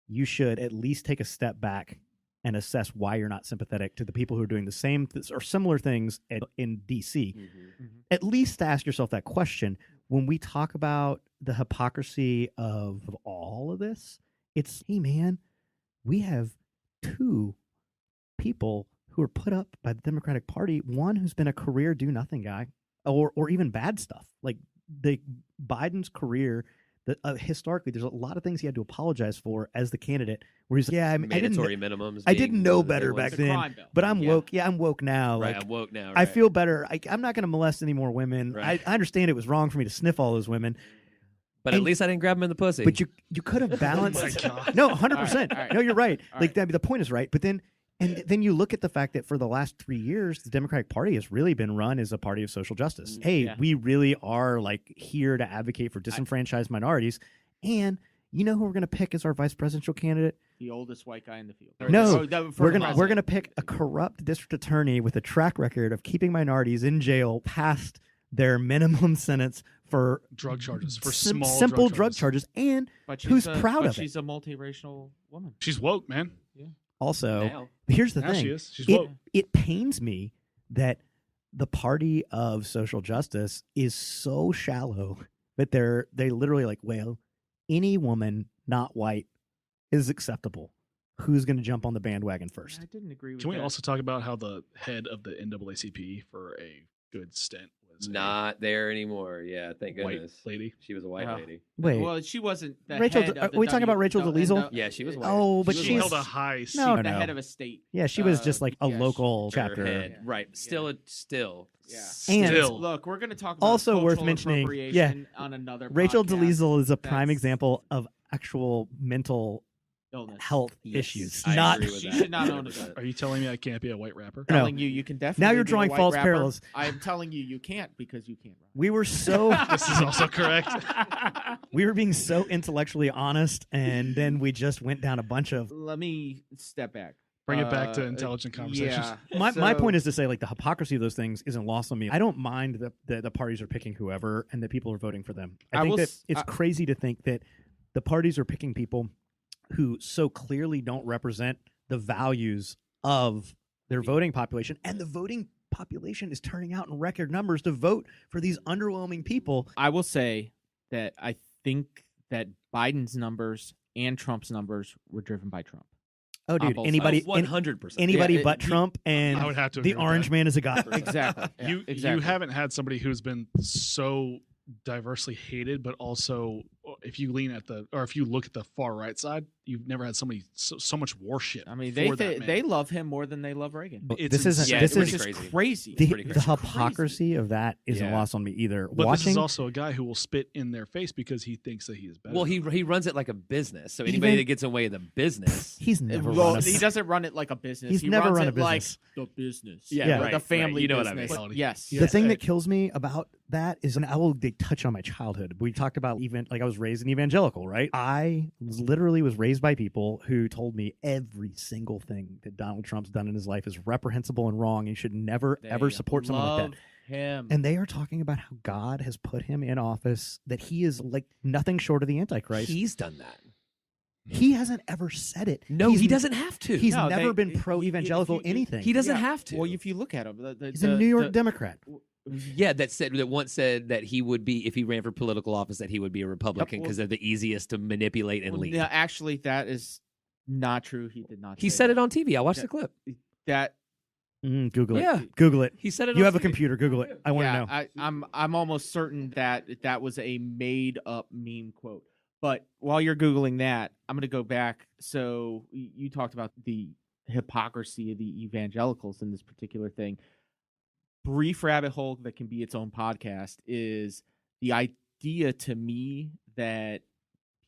you should at least take a step back and assess why you're not sympathetic to the people who are doing the same or similar things in DC. Mm-hmm. At least ask yourself that question. When we talk about the hypocrisy of all of this, it's, hey man, we have two people who are put up by the Democratic Party, one who's been a career do-nothing guy, or even bad stuff. Like Biden's career, historically, there's a lot of things he had to apologize for as the candidate, where he's like, yeah, Mandatory minimums. I didn't being know one of the better big back ones. The then, crime bill. but I'm Yeah. woke. Yeah, I'm woke now. Right, Like, I'm woke now. I right. feel better. I'm not going to molest any more women. Right. I understand it was wrong for me to sniff all those women, But at and- least I didn't grab him in the pussy. but you could have balanced. Oh my God. No, 100%. All right. No, you're right. All Like the point is right. But then you look at the fact that for the last 3 years, the Democratic Party has really been run as a party of social justice. Hey, Yeah. we really are like here to advocate for disenfranchised minorities. And you know who we're going to pick as our vice presidential candidate? The oldest white guy in the field. No, for We're the gonna president. pick a corrupt district attorney with a track record of keeping minorities in jail past their minimum sentence for Drug charges for simple drug charges, and But who's she's proud but of it. She's a multiracial woman. She's woke, man. also Now. here's the Now thing: she is. She's it woke. it pains me that the party of social justice is so shallow that they literally like, well, any woman not white is acceptable. Who's going to jump on the bandwagon first? I didn't agree with Can we that. also talk about how the head of the NAACP for a good stint was Not there anymore. Yeah, thank a white goodness. lady? She was a white Oh. lady. Wait, Well, she wasn't the Rachel, head of the are we talking about Rachel Dolezal? Yeah, she was white. Oh, but She was She she's held a high seat. No, the no. head of a state. Yeah, she was just like a yeah, local Her chapter. head. Yeah. Right. Still. Yeah. And- Still. Look, we're going to talk about Also worth cultural mentioning, appropriation on another Rachel podcast. Dolezal is a prime That's- example of actual mental Illness. health Yes, issues. I Not agree with She that. should not own a 100%. gun. Are you telling me I can't be a white rapper? No. Telling you can definitely. Now you're be a drawing white false rapper. parallels. I am telling you can't because you can't run. we were so This is also correct. we were being so intellectually honest, and then we just went down a bunch of Let me step back. Bring it back to intelligent conversations. Yeah. My point is to say, like, the hypocrisy of those things isn't lost on me. I don't mind that the parties are picking whoever and that people are voting for them. I think that it's crazy to think that the parties are picking people who so clearly don't represent the values of their voting population, and the voting population is turning out in record numbers to vote for these underwhelming people. I will say that I think that Biden's numbers and Trump's numbers were driven by Trump. Oh, dude, anybody, 100%. Anybody but Trump, and I would have to the agree with orange that. man is a god. Exactly. You exactly. haven't had somebody who's been so diversely hated, but also if you look at the far right side, you've never had somebody so much war shit. I mean, for that man. they love him more than they love Reagan. It's This insane. is Crazy. The hypocrisy of that isn't Yeah. lost on me either. But this Watching is also a guy who will spit in their face because he thinks that he is better. Well, he runs it like a business. So anybody that gets away with the business, he's never Well, run a he doesn't run it like a business. He's he never runs run a it like business. the business. Yeah, like a right, family right. You know what I business. mean. Yes. The thing that kills me about that is, and they touch on my childhood. We talked about I was raised an evangelical, right? I literally was raised by people who told me every single thing that Donald Trump's done in his life is reprehensible and wrong. You should never, ever support someone like that. Him. And they are talking about how God has put him in office, that he is like nothing short of the Antichrist. he's done that. He hasn't ever said it. No, he doesn't have to. He's No, never they- been pro-evangelical anything. He doesn't have to. Well, if you look at him, He's a New York Democrat. Yeah, that once said that he would be, if he ran for political office, that he would be a Republican because they're the easiest to manipulate and lead. No, actually, that is not true. He did not. He say said that. it on TV. I watched the clip. That Google it. Yeah. Google it. He said it. You on have a TV. computer. Google it. I want to know. I'm almost certain that was a made up meme quote. But while you're Googling that, I'm going to go back. So you talked about the hypocrisy of the evangelicals in this particular thing. Brief rabbit hole that can be its own podcast is the idea to me that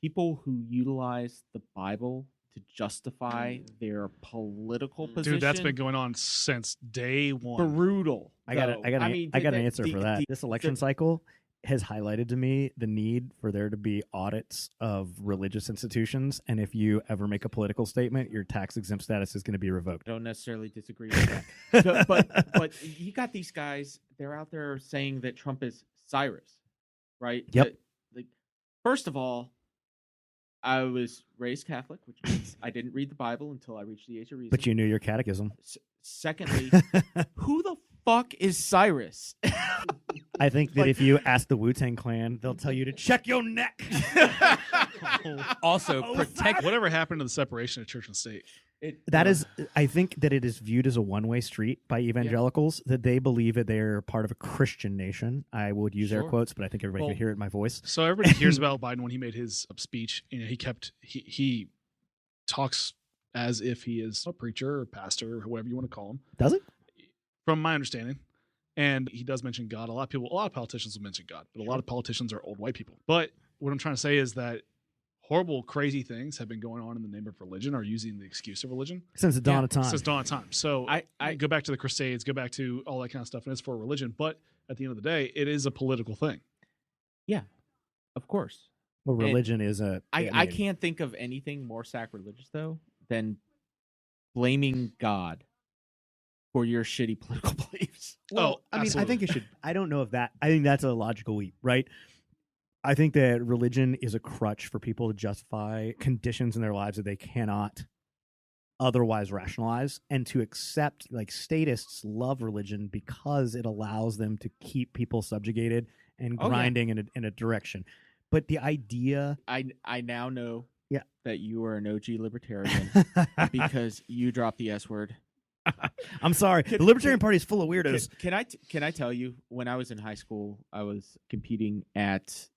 people who utilize the Bible to justify their political position. Dude, that's been going on since day one. brutal. I got an answer for that. This election cycle has highlighted to me the need for there to be audits of religious institutions, and if you ever make a political statement, your tax exempt status is going to be revoked. Don't necessarily disagree with that. but you got these guys, they're out there saying that Trump is Cyrus, right? Yep. First of all, I was raised Catholic, which means I didn't read the Bible until I reached the age of reason. But you knew your catechism. Secondly, who the fuck is Cyrus? I think that if you ask the Wu-Tang Clan, they'll tell you to check your neck. Also, protect. Whatever happened to the separation of church and state? I think that it is viewed as a one-way street by evangelicals, that they believe that they're part of a Christian nation. I would use air quotes, but I think everybody can hear it in my voice. So everybody hears about Biden when he made his speech. You know, he talks as if he is a preacher or pastor or whoever you want to call him. Does it? From my understanding. And he does mention God. A lot of politicians will mention God, but a lot of politicians are old white people. But what I'm trying to say is that horrible, crazy things have been going on in the name of religion, or using the excuse of religion Since the dawn of time. Since dawn of time. So I go back to the Crusades, go back to all that kind of stuff, and it's for religion. But at the end of the day, it is a political thing. Yeah, of course. Well, religion is a... I can't think of anything more sacrilegious, though, than blaming God for your shitty political beliefs. Well, I think it should... I don't know if that... I think that's a logical leap, right? I think that religion is a crutch for people to justify conditions in their lives that they cannot otherwise rationalize, and to accept, like, statists love religion because it allows them to keep people subjugated and grinding in a direction. But the idea... I now know Yeah. that you are an OG libertarian because you dropped the S word. I'm sorry. The Libertarian Party is full of weirdos. Can I tell you, when I was in high school, I was competing at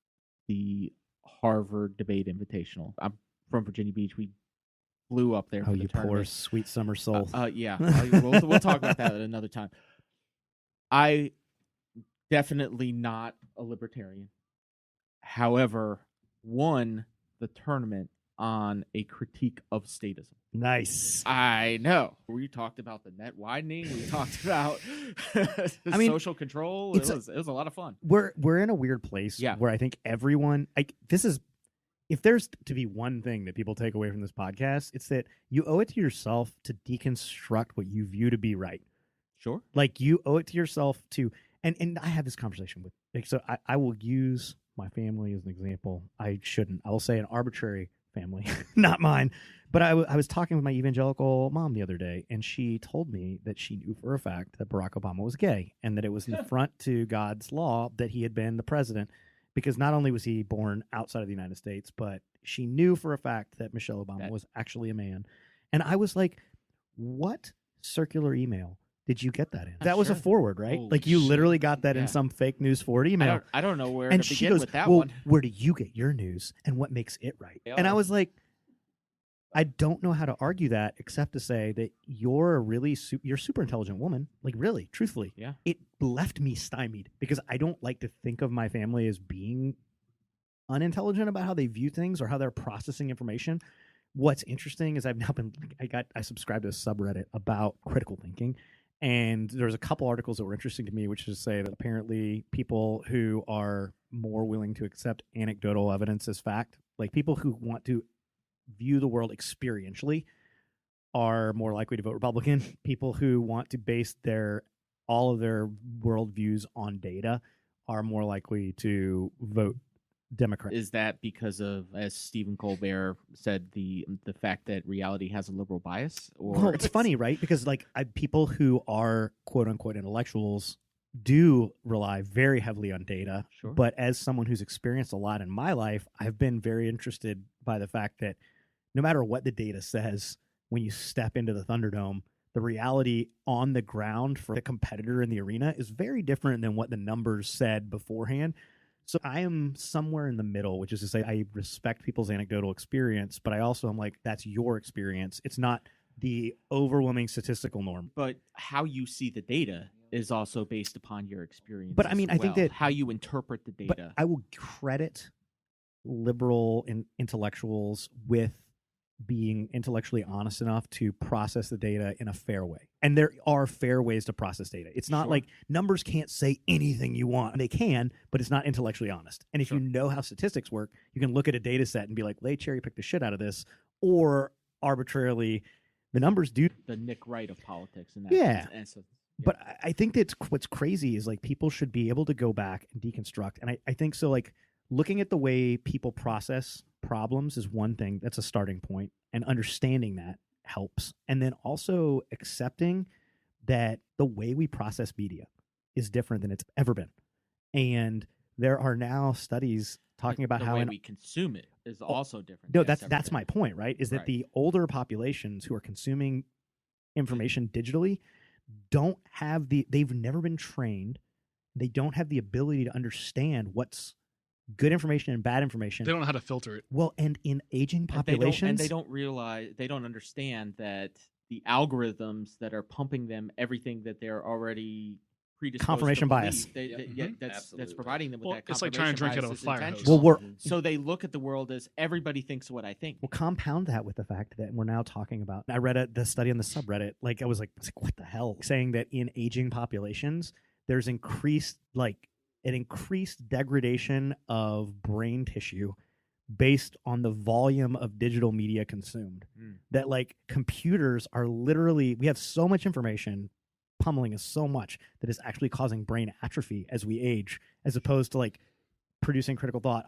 the Harvard Debate Invitational. I'm from Virginia Beach. We flew up there for the you tournament. poor sweet summer soul. Yeah. We'll talk about that at another time. I definitely not a libertarian. However, won the tournament on a critique of statism. Nice. I know. We talked about the net widening. We talked about social control. It was a lot of fun. We're in a weird place where I think everyone this is if there's to be one thing that people take away from this podcast, it's that you owe it to yourself to deconstruct what you view to be right. Sure. Like you owe it to yourself to, and I have this conversation with, like, so I will use my family as an example. I shouldn't. I will say an arbitrary family, not mine. But I was talking with my evangelical mom the other day, and she told me that she knew for a fact that Barack Obama was gay and that it was an affront to God's law that he had been the president, because not only was he born outside of the United States, but she knew for a fact that Michelle Obama was actually a man. And I was like, what circular email did you get that in? That was a forward, right? Holy like you shit. literally got that in some fake news forward email. I don't know where And to she begin goes, with that well, one. where do you get your news and what makes it right? And I was like, I don't know how to argue that except to say that you're a really you're a super intelligent woman. Like, really, truthfully. Yeah. It left me stymied because I don't like to think of my family as being unintelligent about how they view things or how they're processing information. What's interesting is I've now been, I subscribed to a subreddit about critical thinking. And there's a couple articles that were interesting to me, which is to say that apparently people who are more willing to accept anecdotal evidence as fact, like people who want to view the world experientially, are more likely to vote Republican. People who want to base all of their worldviews on data are more likely to vote Democrat. Is that because of, as Stephen Colbert said, the fact that reality has a liberal bias? Or Well, it's funny, right? Because like people who are quote unquote intellectuals do rely very heavily on data. Sure. But as someone who's experienced a lot in my life, I've been very interested by the fact that no matter what the data says, when you step into the Thunderdome, the reality on the ground for the competitor in the arena is very different than what the numbers said beforehand. So I am somewhere in the middle, which is to say I respect people's anecdotal experience, but I also am like, that's your experience. It's not the overwhelming statistical norm. But how you see the data is also based upon your experience. But I mean, I think that how you interpret the data. But I will credit liberal intellectuals with being intellectually honest enough to process the data in a fair way. And there are fair ways to process data. It's not like numbers can't say anything you want. They can, but it's not intellectually honest. And if you know how statistics work, you can look at a data set and be like, they cherry pick the shit out of this, or arbitrarily, the numbers do. The Nick Wright of politics. In that sense. But I think that what's crazy is like people should be able to go back and deconstruct. And I think so, like, looking at the way people process problems is one thing. That's a starting point, and understanding that helps. And then also accepting that the way we process media is different than it's ever been. And there are now studies talking about how we consume it is also different. No, that's my point, right? Is that the older populations who are consuming information digitally don't have they've never been trained. They don't have the ability to understand what's good information and bad information. They don't know how to filter it. Well, and in aging populations, they don't understand that the algorithms that are pumping them everything that they're already predisposed confirmation to bias. That's providing them with that. It's like trying to drink out of a fire hose. Well, so they look at the world as everybody thinks what I think. Well, compound that with the fact that we're now talking about. I read the study on the subreddit. Like I was like, what the hell? Saying that in aging populations, there's an increased degradation of brain tissue based on the volume of digital media consumed. That like computers are literally, we have so much information pummeling us so much that it's actually causing brain atrophy as we age, as opposed to like producing critical thought.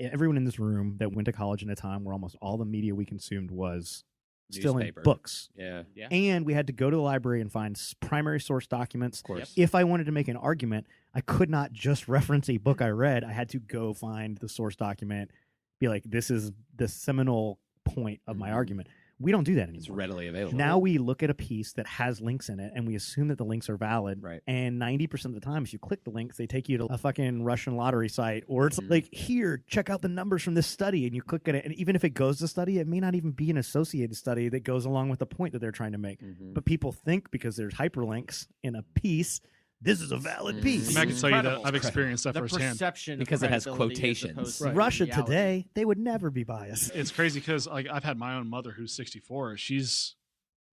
Everyone in this room that went to college in a time where almost all the media we consumed was still Newspaper. in books. Yeah. And we had to go to the library and find primary source documents. Of course. If I wanted to make an argument, I could not just reference a book I read. I had to go find the source document, be like, this is the seminal point of my argument. We don't do that anymore. It's readily available. Now we look at a piece that has links in it and we assume that the links are valid. Right. And 90% of the time, if you click the links, they take you to a fucking Russian lottery site, or it's like, here, check out the numbers from this study. And you click at it. And even if it goes to study, it may not even be an associated study that goes along with the point that they're trying to make. But people think because there's hyperlinks in a piece, this is a valid piece. I can tell you that I've experienced that the firsthand. perception Because it has credibility as quotations. opposed to Right. Russia reality. today, they would never be biased. It's crazy because like I've had my own mother who's 64. She's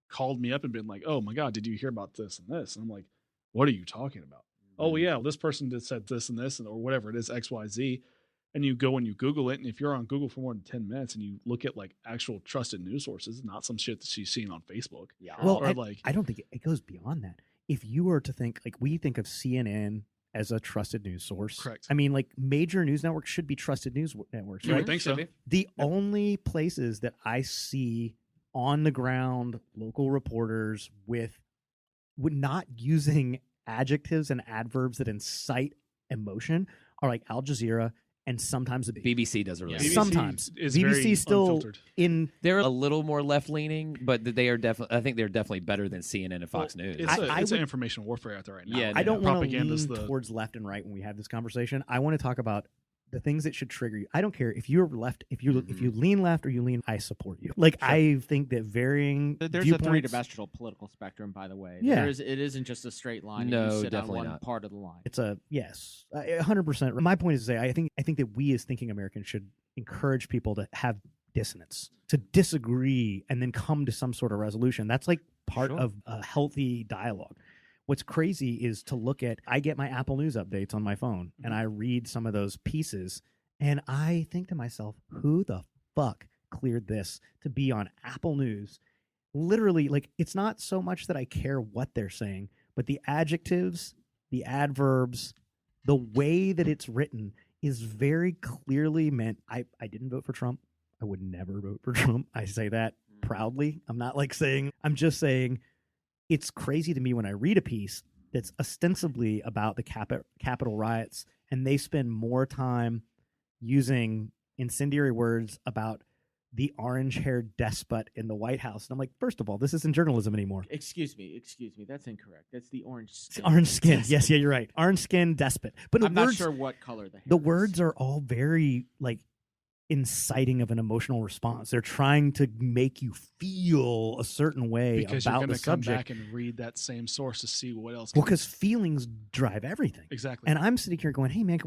called me up and been like, "Oh my God, did you hear about this and this?" And I'm like, "What are you talking about?" "Oh yeah, this person said this and this, or whatever it is, X, Y, Z." and you go and you Google it, and if you're on Google for more than 10 minutes and you look at like actual trusted news sources, not some shit that she's seen on Facebook. Yeah. Well, Or I don't think it goes beyond that. If you were to think, like, we think of CNN as a trusted news source. Correct. I mean, like, major news networks should be trusted news networks, You right? would think so. Should be. The only places that I see on the ground local reporters with not using adjectives and adverbs that incite emotion are like Al Jazeera and sometimes the BBC does a really Yeah. good BBC sometimes is BBC very still unfiltered. in They're a little more left leaning, but they are definitely. I think they're definitely better than CNN and Fox Well, News. It's, I it's would- an information warfare out there right now. Yeah, I don't want to Propaganda's lean the towards left and right when we have this conversation. I want to talk about the things that should trigger you. I don't care if you're left, if you lean left or you lean, I support you. Like, Sure. I think that varying There's a viewpoints, three-dimensional political spectrum, by the way. Yeah. It isn't just a straight line. No, and you sit definitely on one not. part of the line. it's a yes, 100%. My point is to say, I think that we as thinking Americans should encourage people to have dissonance, to disagree, and then come to some sort of resolution. That's like part Sure. of a healthy dialogue. What's crazy is to look at, I get my Apple News updates on my phone, and I read some of those pieces, and I think to myself, who the fuck cleared this to be on Apple News? Literally, like, it's not so much that I care what they're saying, but the adjectives, the adverbs, the way that it's written is very clearly meant. I didn't vote for Trump. I would never vote for Trump. I say that proudly. I'm just saying it's crazy to me when I read a piece that's ostensibly about the Capitol riots, and they spend more time using incendiary words about the orange-haired despot in the White House. And I'm like, first of all, this isn't journalism anymore. Excuse me. That's incorrect. That's the orange It's skin. orange skin. Yes, yeah, you're right. Orange skin despot. But the I'm words, not sure what color the hair the is. words are all very, like, inciting of an emotional response. They're trying to make you feel a certain way because you're about going the to come subject. back and read that same source to see what else. Well, because feelings drive everything. Exactly. And I'm sitting here going, hey, man,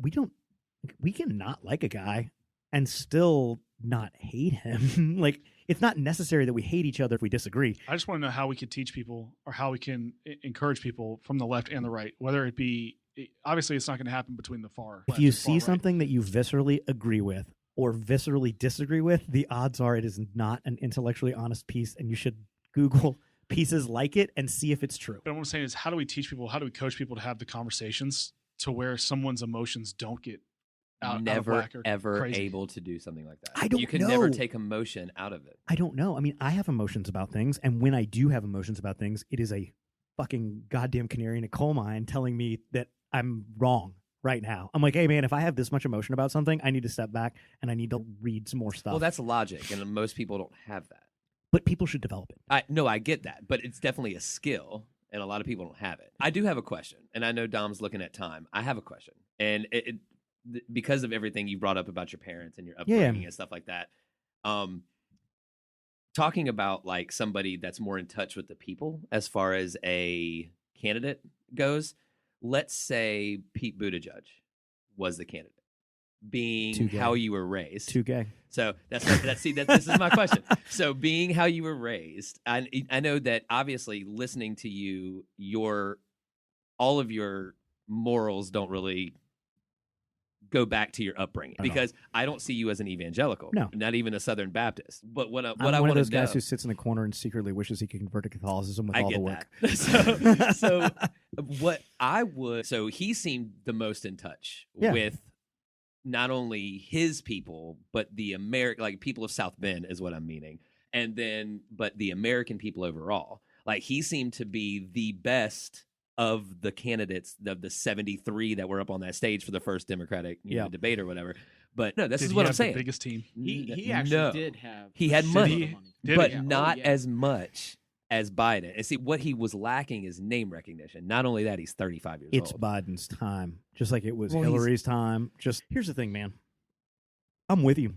we can not like a guy and still not hate him. Like, it's not necessary that we hate each other if we disagree. I just want to know how we can teach people or how we can encourage people from the left and the right, whether it be, obviously it's not going to happen between the far If left you and far see right. something that you viscerally agree with or viscerally disagree with, the odds are it is not an intellectually honest piece, and you should Google pieces like it and see if it's true. But what I'm saying is, how do we teach people, how do we coach people to have the conversations to where someone's emotions don't get out of never whack or ever crazy? able to do something like that. I don't You can never know. take emotion out of it. I don't know. I mean, I have emotions about things, and when I do have emotions about things, it is a fucking goddamn canary in a coal mine telling me that I'm wrong right now. I'm like, hey, man, if I have this much emotion about something, I need to step back and I need to read some more stuff. Well, that's logic, and most people don't have that. But people should develop it. I get that, but it's definitely a skill, and a lot of people don't have it. I do have a question, and I know Dom's looking at time. I have a question, and because of everything you brought up about your parents and your upbringing and stuff like that, talking about like somebody that's more in touch with the people as far as a candidate goes, let's say Pete Buttigieg was the candidate, being Too gay. how you were raised. Too gay. So this is my question. So being how you were raised, I know that obviously listening to you, all of your morals don't really go back to your upbringing, because I don't see you as an evangelical, No. not even a Southern Baptist. But what I I'm one want of those to know, guys who sits in the corner and secretly wishes he could convert to Catholicism with I all get the work. that. So what I would, so he seemed the most in touch Yeah. with not only his people, but the like people of South Bend is what I'm meaning. And then, but the American people overall. Like, he seemed to be the best of the candidates of the 73 that were up on that stage for the first Democratic debate or whatever. But no, this Did is he what I'm have the saying. biggest team. He actually No. did have. He had a money, shitload of Did but he? Yeah. not Oh, yeah. as much as Biden. And see, what he was lacking is name recognition. Not only that, he's 35 years It's old. Biden's time, just like it was Well, he's- Hillary's time. Just here's the thing, man. I'm with you.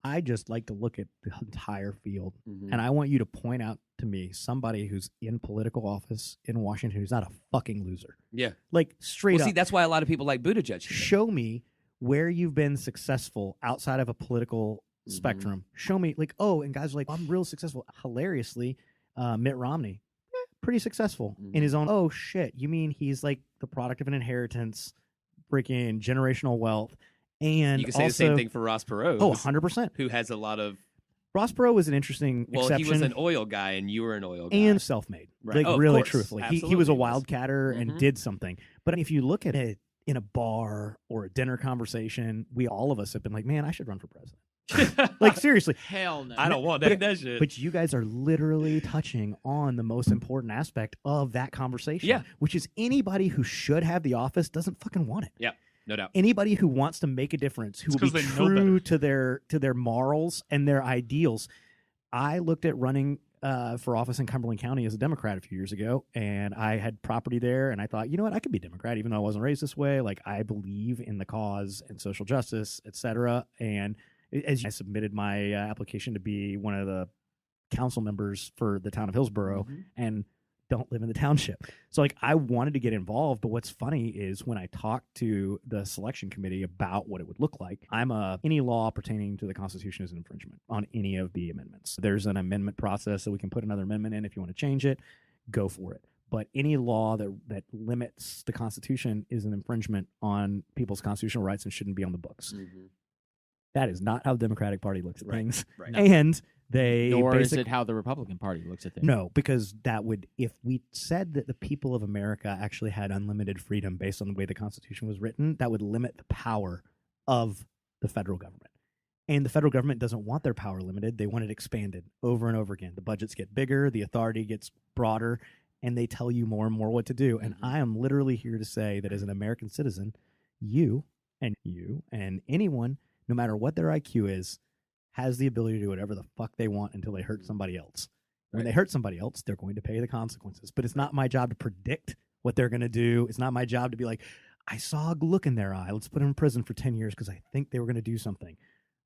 I just like to look at the entire field, Mhm. and I want you to point out to me somebody who's in political office in Washington who's not a fucking loser. Yeah. Like, straight Well, up. see, that's why a lot of people like Buttigieg. Show me where you've been successful outside of a political Mhm. spectrum. Show me, like, oh, and guys are like, I'm real successful. Hilariously, Mitt Romney, pretty successful in his own. Oh, shit. You mean he's like the product of an inheritance, freaking generational wealth, And You can say also, the same thing for Ross Perot. Oh, 100%. Who has a lot of. Ross Perot was an interesting exception. He was an oil guy, and you were an oil guy. And self-made. Right. Like, really, course. truthfully. He was a Absolutely wildcatter and did something. But if you look at it in a bar or a dinner conversation, all of us have been like, man, I should run for president. Like, seriously. Hell no. I don't want that shit. But you guys are literally touching on the most important aspect of that conversation. Yeah. Which is anybody who should have the office doesn't fucking want it. Yeah. No doubt. Anybody who wants to make a difference, who will be true to their morals and their ideals. I looked at running for office in Cumberland County as a Democrat a few years ago, and I had property there, and I thought, you know what, I could be a Democrat even though I wasn't raised this way. Like, I believe in the cause and social justice, etc. And as I submitted my application to be one of the council members for the town of Hillsborough, and don't live in the township. So, like, I wanted to get involved, but what's funny is when I talked to the selection committee about what it would look like, any law pertaining to the Constitution is an infringement on any of the amendments. There's an amendment process, so we can put another amendment in if you want to change it, go for it. But any law that limits the Constitution is an infringement on people's constitutional rights and shouldn't be on the books. That is not how the Democratic Party looks at things. Right. No. And they Nor is it how the Republican Party looks at things. No, because that would, if we said that the people of America actually had unlimited freedom based on the way the Constitution was written, that would limit the power of the federal government. And the federal government doesn't want their power limited. They want it expanded over and over again. The budgets get bigger, the authority gets broader, and they tell you more and more what to do. And I am literally here to say that as an American citizen, you and anyone, no matter what their IQ is, has the ability to do whatever the fuck they want until they hurt somebody else. When they hurt somebody else, they're going to pay the consequences. But it's not my job to predict what they're going to do. It's not my job to be like, I saw a look in their eye. Let's put them in prison for 10 years because I think they were going to do something.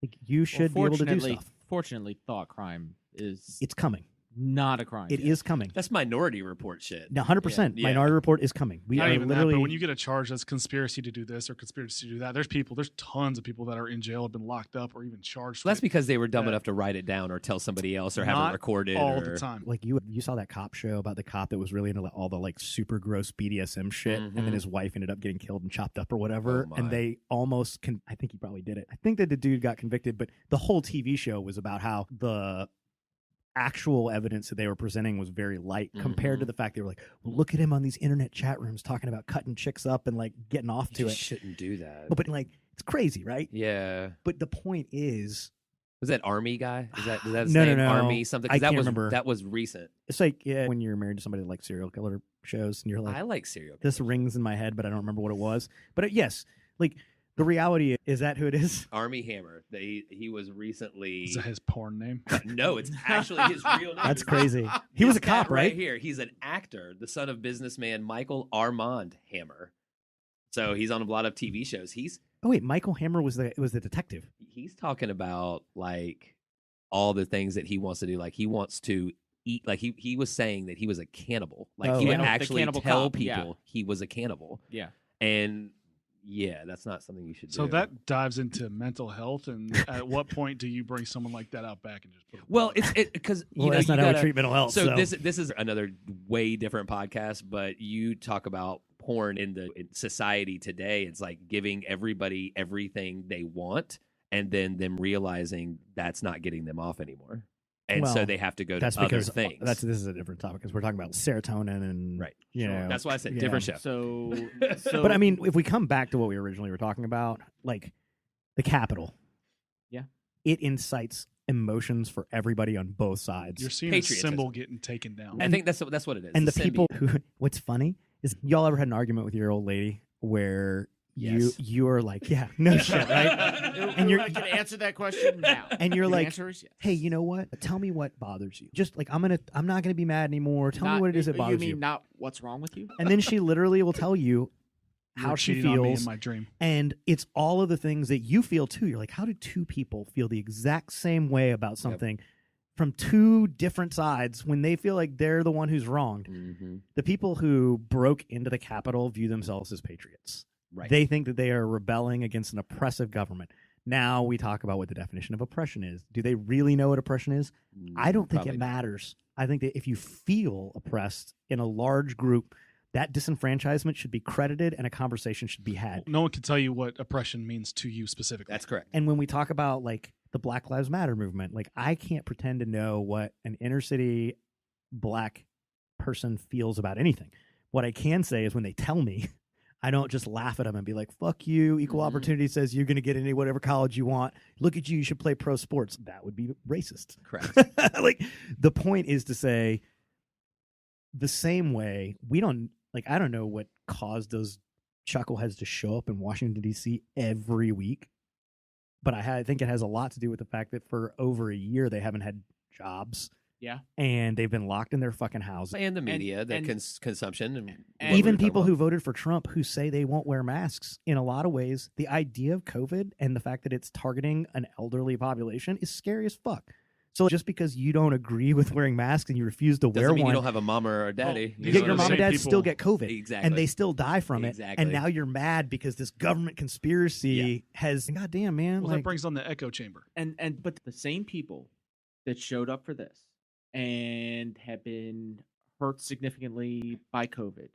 Like, you should be able to do stuff. Fortunately, thought crime is... It's coming. Not a crime. It is coming. That's Minority Report shit. Now, 100%. Yeah. Minority Report is coming. We Not are even literally... that, but when you get a charge that's conspiracy to do this or conspiracy to do that, there's tons of people that are in jail, have been locked up, or even charged. Well, that's because they were dumb enough to write it down or tell somebody else or have it recorded. All the time. Like, you saw that cop show about the cop that was really into all the like super gross BDSM shit, and then his wife ended up getting killed and chopped up or whatever, and they almost I think he probably did it. I think that the dude got convicted, but the whole TV show was about how the actual evidence that they were presenting was very light compared to the fact they were like, well, look at him on these internet chat rooms talking about cutting chicks up and like getting off to it. Shouldn't do that. But like, it's crazy, right? Yeah. But the point is, was that Army guy? Is that his no, name? no. Army something? I can't was, remember. That was recent. It's like when you're married to somebody that likes serial killer shows, and you're like, I like serial killers. This rings in my head, but I don't remember what it was. But yes, like, the reality is that who it is? Army Hammer. He was recently. Is that his porn name? No, it's actually his real name. That's crazy. He was a cop, right? Here, he's an actor, the son of businessman Michael Armand Hammer. So he's on a lot of TV shows. Oh wait, Michael Hammer was the detective. He's talking about like all the things that he wants to do. Like, he wants to eat. Like, he was saying that he was a cannibal. Like, he would actually tell people he was a cannibal. Yeah. And yeah, that's not something you should do. So that dives into mental health, and at what point do you bring someone like that out back and just put them well, it's because that's not how we treat mental health. So this is another way different podcast, but you talk about porn in society today. It's like giving everybody everything they want, and then them realizing that's not getting them off anymore. And so they have to go to other things. This is a different topic because we're talking about serotonin and right. You know, that's why I said different show. So, but I mean, if we come back to what we originally were talking about, like the Capitol, it incites emotions for everybody on both sides. You're seeing a symbol getting taken down. I think that's what it is. And the people who, what's funny is, y'all ever had an argument with your old lady where you are like, yeah, no shit, right? And I can answer that question now. And you're like, answer is yes. Hey, you know what? Tell me what bothers you. Just like, I'm not gonna be mad anymore. Tell me what it is that bothers you. You mean not what's wrong with you? And then she literally will tell you how she feels on me in my dream. And it's all of the things that you feel too. You're like, how do two people feel the exact same way about something from two different sides when they feel like they're the one who's wronged? The people who broke into the Capitol view themselves as patriots. Right. They think that they are rebelling against an oppressive government. Now we talk about what the definition of oppression is. Do they really know what oppression is? I don't think it matters. I think that if you feel oppressed in a large group, that disenfranchisement should be credited and a conversation should be had. No one can tell you what oppression means to you specifically. That's correct. And when we talk about like the Black Lives Matter movement, like I can't pretend to know what an inner city black person feels about anything. What I can say is when they tell me, I don't just laugh at them and be like, fuck you. Equal opportunity says you're going to get into whatever college you want. Look at you. You should play pro sports. That would be racist. Correct. Like the point is to say the same way I don't know what caused those chuckleheads to show up in Washington, D.C. every week. But I think it has a lot to do with the fact that for over a year, they haven't had jobs. Yeah. And they've been locked in their fucking houses. And the media, consumption. And Even people who voted for Trump who say they won't wear masks, in a lot of ways, the idea of COVID and the fact that it's targeting an elderly population is scary as fuck. So just because you don't agree with wearing masks and you refuse to wear doesn't mean one, you don't have a mama or a daddy. Well, yet These are your the mom and same dad people- still get COVID. Exactly. And they still die from it. Exactly. And now you're mad because this government conspiracy has, goddamn, man. Well, like, that brings on the echo chamber. But the same people that showed up for this and have been hurt significantly by COVID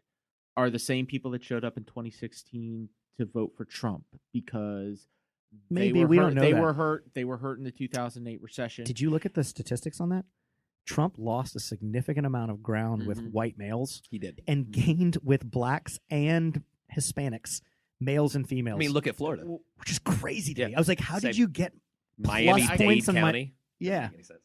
are the same people that showed up in 2016 to vote for Trump because Maybe they were we hurt, don't know they that. were hurt. They were hurt in the 2008 recession. Did you look at the statistics on that? Trump lost a significant amount of ground with Mhm. white males He did. and gained with blacks and Hispanics, males and females. I mean, look at Florida. which is crazy to Yeah. me. I was like, how did Same. you get Miami-Dade points on my- County. Yeah, Doesn't make any sense.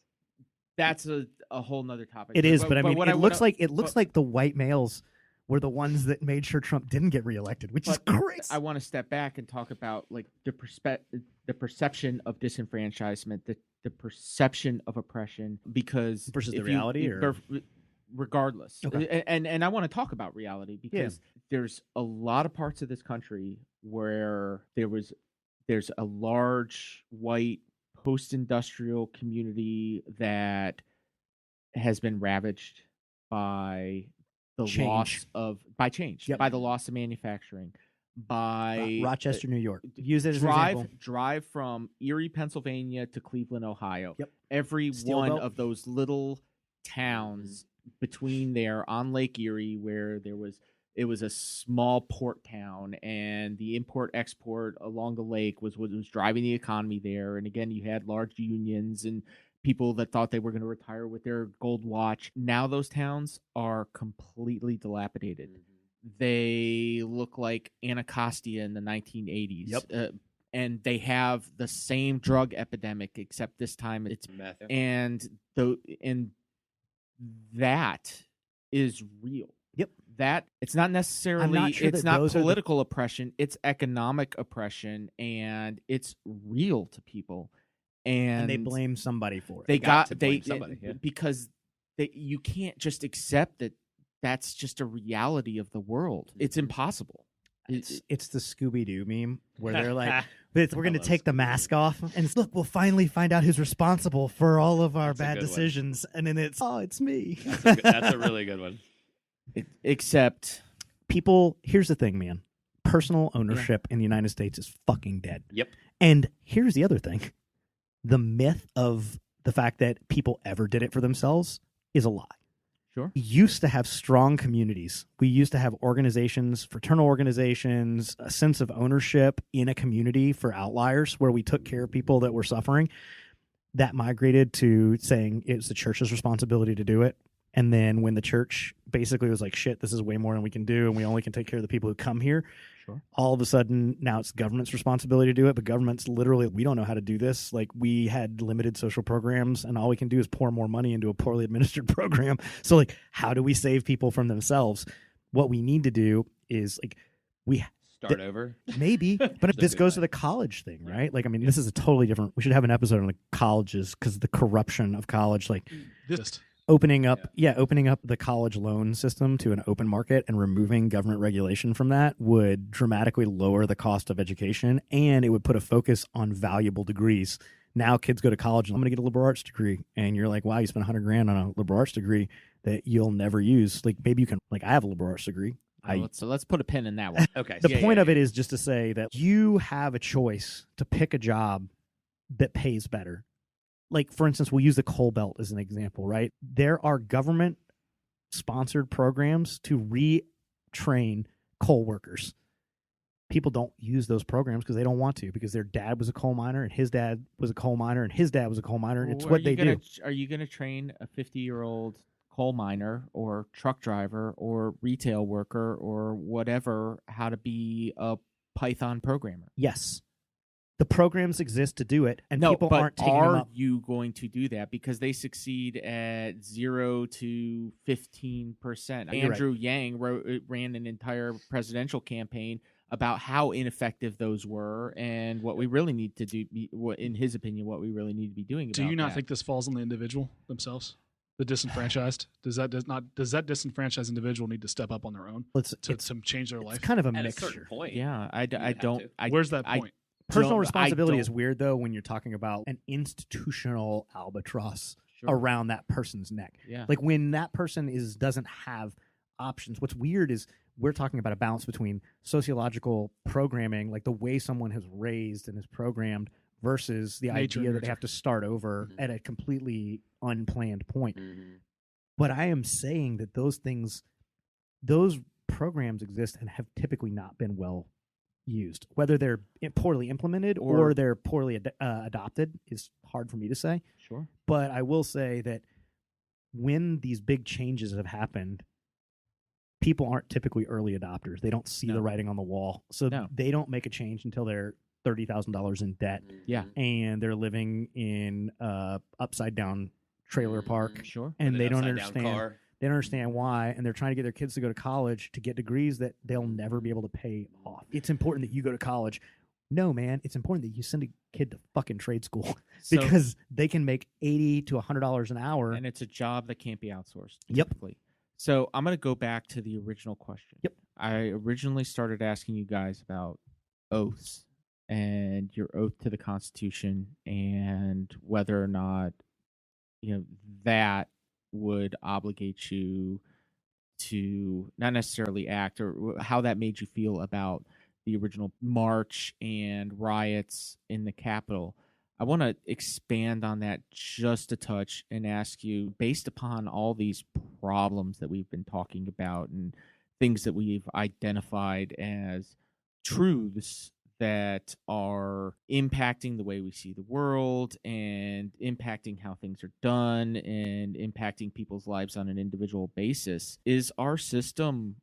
That's a whole nother topic. it is, but I mean, what it looks wanna- like the white males were the ones that made sure Trump didn't get reelected, which is But crazy. I want to step back and talk about like the perception of disenfranchisement, the perception of oppression, because Versus the if reality, or? regardless. Okay. And I want to talk about reality because there's a lot of parts of this country where there's a large white post-industrial community that has been ravaged by the Change. loss of change, Yep. by the loss of manufacturing, by Rochester, New York. Use it as an example. drive from Erie, Pennsylvania to Cleveland, Ohio. Yep. Every Steel one belt. of those little towns between there on Lake Erie, where it was a small port town, and the import export along the lake was what was driving the economy there. And again, you had large unions and people that thought they were going to retire with their gold watch. Now those towns are completely dilapidated. They look like Anacostia in the 1980s. Yep. And they have the same drug epidemic, except this time it's Meth. and that is real. Yep. That it's not necessarily sure it's that not those are the- political oppression, it's economic oppression, and it's real to people. And they blame somebody for it. They got got to they blame somebody, yeah. because you can't just accept that that's just a reality of the world. It's impossible. It's the Scooby-Doo meme where they're like, we're going to love take the mask off and look, we'll finally find out who's responsible for all of our That's a bad good one. decisions. And then it's me. That's a really good one. Except People, here's the thing, man. Personal ownership in the United States is fucking dead. Yep. And here's the other thing. The myth of the fact that people ever did it for themselves is a lie. sure. We used to have strong communities. We used to have organizations, fraternal organizations, a sense of ownership in a community for outliers where we took care of people that were suffering. That migrated to saying it's the church's responsibility to do it. And then when the church basically was like, shit, this is way more than we can do, and we only can take care of the people who come here, Sure. all of a sudden now it's government's responsibility to do it. But government's literally, we don't know how to do this. Like, we had limited social programs, and all we can do is pour more money into a poorly administered program. So, like, how do we save people from themselves? What we need to do is, like, Start over. maybe, but if Just this do goes that. to the college thing, right? Like, I mean, this is a totally different, we should have an episode on the colleges because the corruption of college, like, This opening up the college loan system to an open market and removing government regulation from that would dramatically lower the cost of education, and it would put a focus on valuable degrees. Now kids go to college and I'm going to get a liberal arts degree, and you're like, wow, you spent $100,000 on a liberal arts degree that you'll never use. Like, maybe you can, like, I have a liberal arts degree. So let's put a pin in that one. Okay. The point of it is just to say that you have a choice to pick a job that pays better. Like, for instance, we'll use the coal belt as an example, right? There are government-sponsored programs to train coal workers. People don't use those programs because they don't want to, because their dad was a coal miner and his dad was a coal miner and his dad was a coal miner. And it's what they do. Are you going to train a 50-year-old coal miner or truck driver or retail worker or whatever how to be a Python programmer? Yes. The programs exist to do it, and people but aren't taking them up. Are you going to do that? Because they succeed at 0 to 15%. Andrew Yang ran an entire presidential campaign about how ineffective those were and what we really need to do, in his opinion, what we really need to be doing about Do you not that. think this falls on the individual themselves? The disenfranchised? Does that disenfranchised individual need to step up on their own to change their life? It's kind of a At a mixture. certain point. Yeah, I don't. Where's that point? Personal responsibility is weird, though, when you're talking about an institutional albatross around that person's neck. Yeah. Like when that person doesn't have options. What's weird is we're talking about a balance between sociological programming, like the way someone has raised and is programmed, versus the idea that they have to start over at a completely unplanned point. Mm-hmm. But I am saying that those programs exist and have typically not been well used. Whether they're poorly implemented or they're poorly adopted is hard for me to say. Sure. But I will say that when these big changes have happened, people aren't typically early adopters. They don't see the writing on the wall. So they don't make a change until they're $30,000 in debt. Yeah. And they're living in upside down trailer park. Sure. And they don't understand. They don't understand why, and they're trying to get their kids to go to college to get degrees that they'll never be able to pay off. It's important that you go to college. No, man, it's important that you send a kid to fucking trade school because they can make $80 to $100 an hour. And it's a job that can't be outsourced. Yep. Typically. So I'm going to go back to the original question. Yep. I originally started asking you guys about oaths and your oath to the Constitution and whether or not, that would obligate you to not necessarily act, or how that made you feel about the original march and riots in the Capitol. I want to expand on that just a touch and ask you, based upon all these problems that we've been talking about and things that we've identified as truths that are impacting the way we see the world and impacting how things are done and impacting people's lives on an individual basis, is our system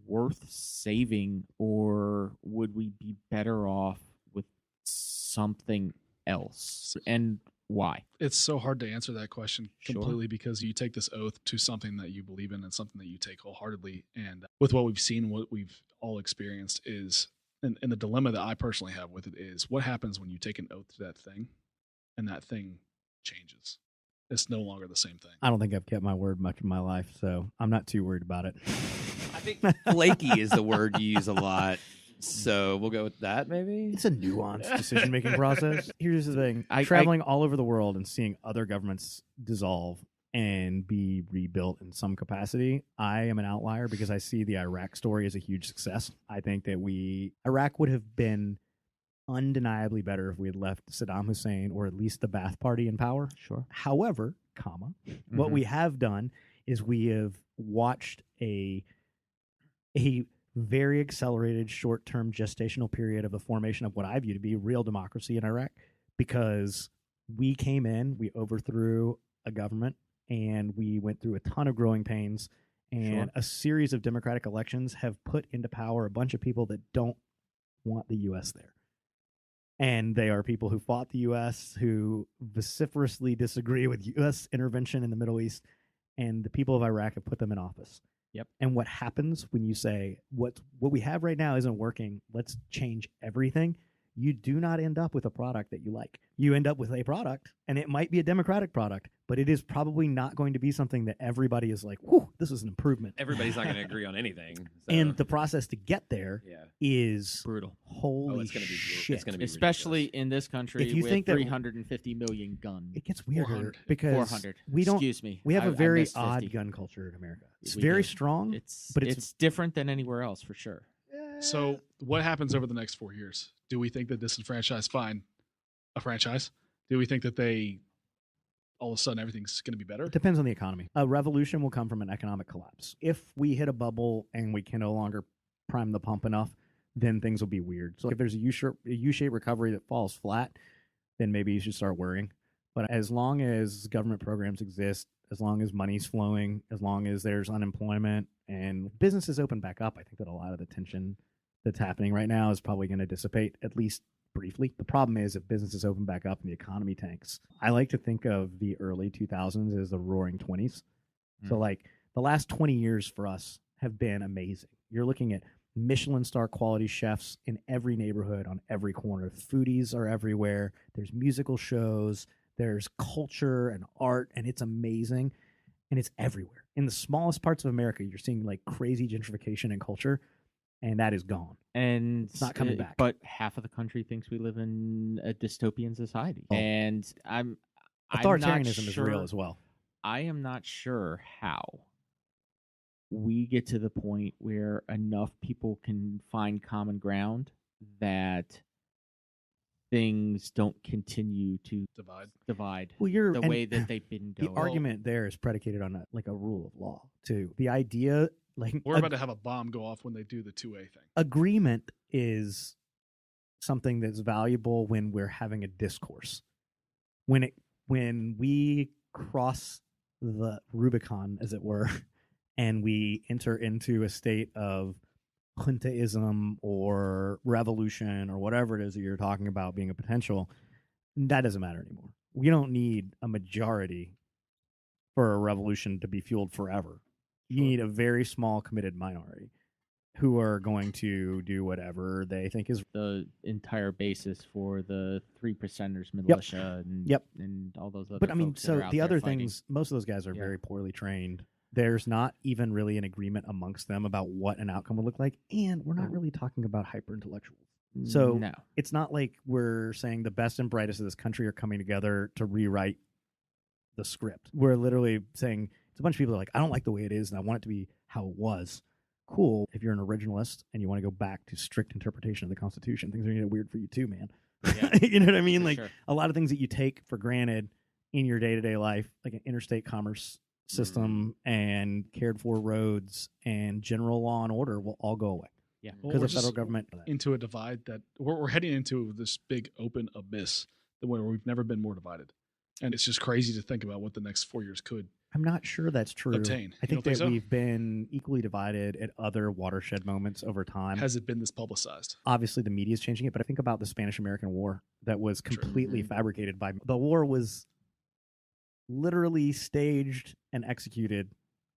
worth saving, or would we be better off with something else, and why? It's so hard to answer that question completely because you take this oath to something that you believe in and something that you take wholeheartedly. And with what we've seen, what we've all experienced is, and the dilemma that I personally have with it is, what happens when you take an oath to that thing and that thing changes? It's no longer the same thing. I don't think I've kept my word much in my life, so I'm not too worried about it. I think flaky is the word you use a lot. So we'll go with that, maybe? It's a nuanced decision-making process. Here's the thing. Traveling all over the world and seeing other governments dissolve and be rebuilt in some capacity, I am an outlier because I see the Iraq story as a huge success. I think that Iraq would have been undeniably better if we had left Saddam Hussein or at least the Ba'ath Party in power. Sure. However, what we have done is we have watched a very accelerated short-term gestational period of the formation of what I view to be real democracy in Iraq, because we came in, we overthrew a government, and we went through a ton of growing pains, and a series of democratic elections have put into power a bunch of people that don't want the U.S. there. And they are people who fought the U.S., who vociferously disagree with U.S. intervention in the Middle East, and the people of Iraq have put them in office. Yep. And what happens when you say, what we have right now isn't working, let's change everything, you do not end up with a product that you like. You end up with a product, and it might be a democratic product, but it is probably not going to be something that everybody is like, whew, this is an improvement. Everybody's not going to agree on anything. So. And the process to get there is brutal. Holy it's gonna be shit. It's gonna be especially ridiculous. in this country if you with think that 350 million guns. It gets weirder 400. because 400. we don't. Excuse me. We have I a very missed 50. odd gun culture in America. It's We very do. strong, But it's it's different than anywhere else for sure. So what happens over the next 4 years? Do we think that disenfranchised find a franchise? Do we think that they all of a sudden everything's going to be better? It depends on the economy. A revolution will come from an economic collapse. If we hit a bubble and we can no longer prime the pump enough, then things will be weird. So if there's a U-shaped recovery that falls flat, then maybe you should start worrying. But as long as government programs exist, as long as money's flowing, as long as there's unemployment and businesses open back up, I think that a lot of the tension that's happening right now is probably going to dissipate, at least briefly. The problem is if businesses open back up and the economy tanks. I like to think of the early 2000s as the roaring 20s. So like the last 20 years for us have been amazing. You're looking at Michelin star quality chefs in every neighborhood on every corner. Foodies are everywhere. There's musical shows. There's culture and art, and it's amazing. And it's everywhere. In the smallest parts of America, you're seeing like crazy gentrification and culture, and that is gone. And it's not coming back. But half of the country thinks we live in a dystopian society. Oh. And authoritarianism is real as well. I am not sure how we get to the point where enough people can find common ground that things don't continue to divide well, the way that they've been going. The argument there is predicated on a rule of law too. The idea, like we're about to have a bomb go off when they do the 2A thing. Agreement is something that's valuable when we're having a discourse. When we cross the Rubicon, as it were, and we enter into a state of juntaism or revolution or whatever it is that you're talking about being a potential, that doesn't matter anymore. We don't need a majority for a revolution to be fueled forever. You need a very small committed minority who are going to do whatever they think is the entire basis for the 3%ers militia and all those other. But I mean, folks that so are out the there other fighting. things, most of those guys are very poorly trained. There's not even really an agreement amongst them about what an outcome would look like, and we're not really talking about hyper intellectuals. So no. It's not like we're saying the best and brightest of this country are coming together to rewrite the script. We're literally saying it's a bunch of people that are like, I don't like the way it is, and I want it to be how it was. Cool. If you're an originalist and you want to go back to strict interpretation of the Constitution, things are going to get weird for you too, man. Yeah, you know what I mean? Like sure. a lot of things that you take for granted in your day-to-day life, like an interstate commerce system and cared for roads and general law and order will all go away. Yeah, because the federal government into a divide that we're heading into this big open abyss where we've never been more divided, and it's just crazy to think about what the next 4 years could. I'm not sure that's true. Obtain. I think that we've been equally divided at other watershed moments over time. Has it been this publicized? Obviously, the media is changing it, but I think about the Spanish-American War that was completely fabricated by the war was literally staged and executed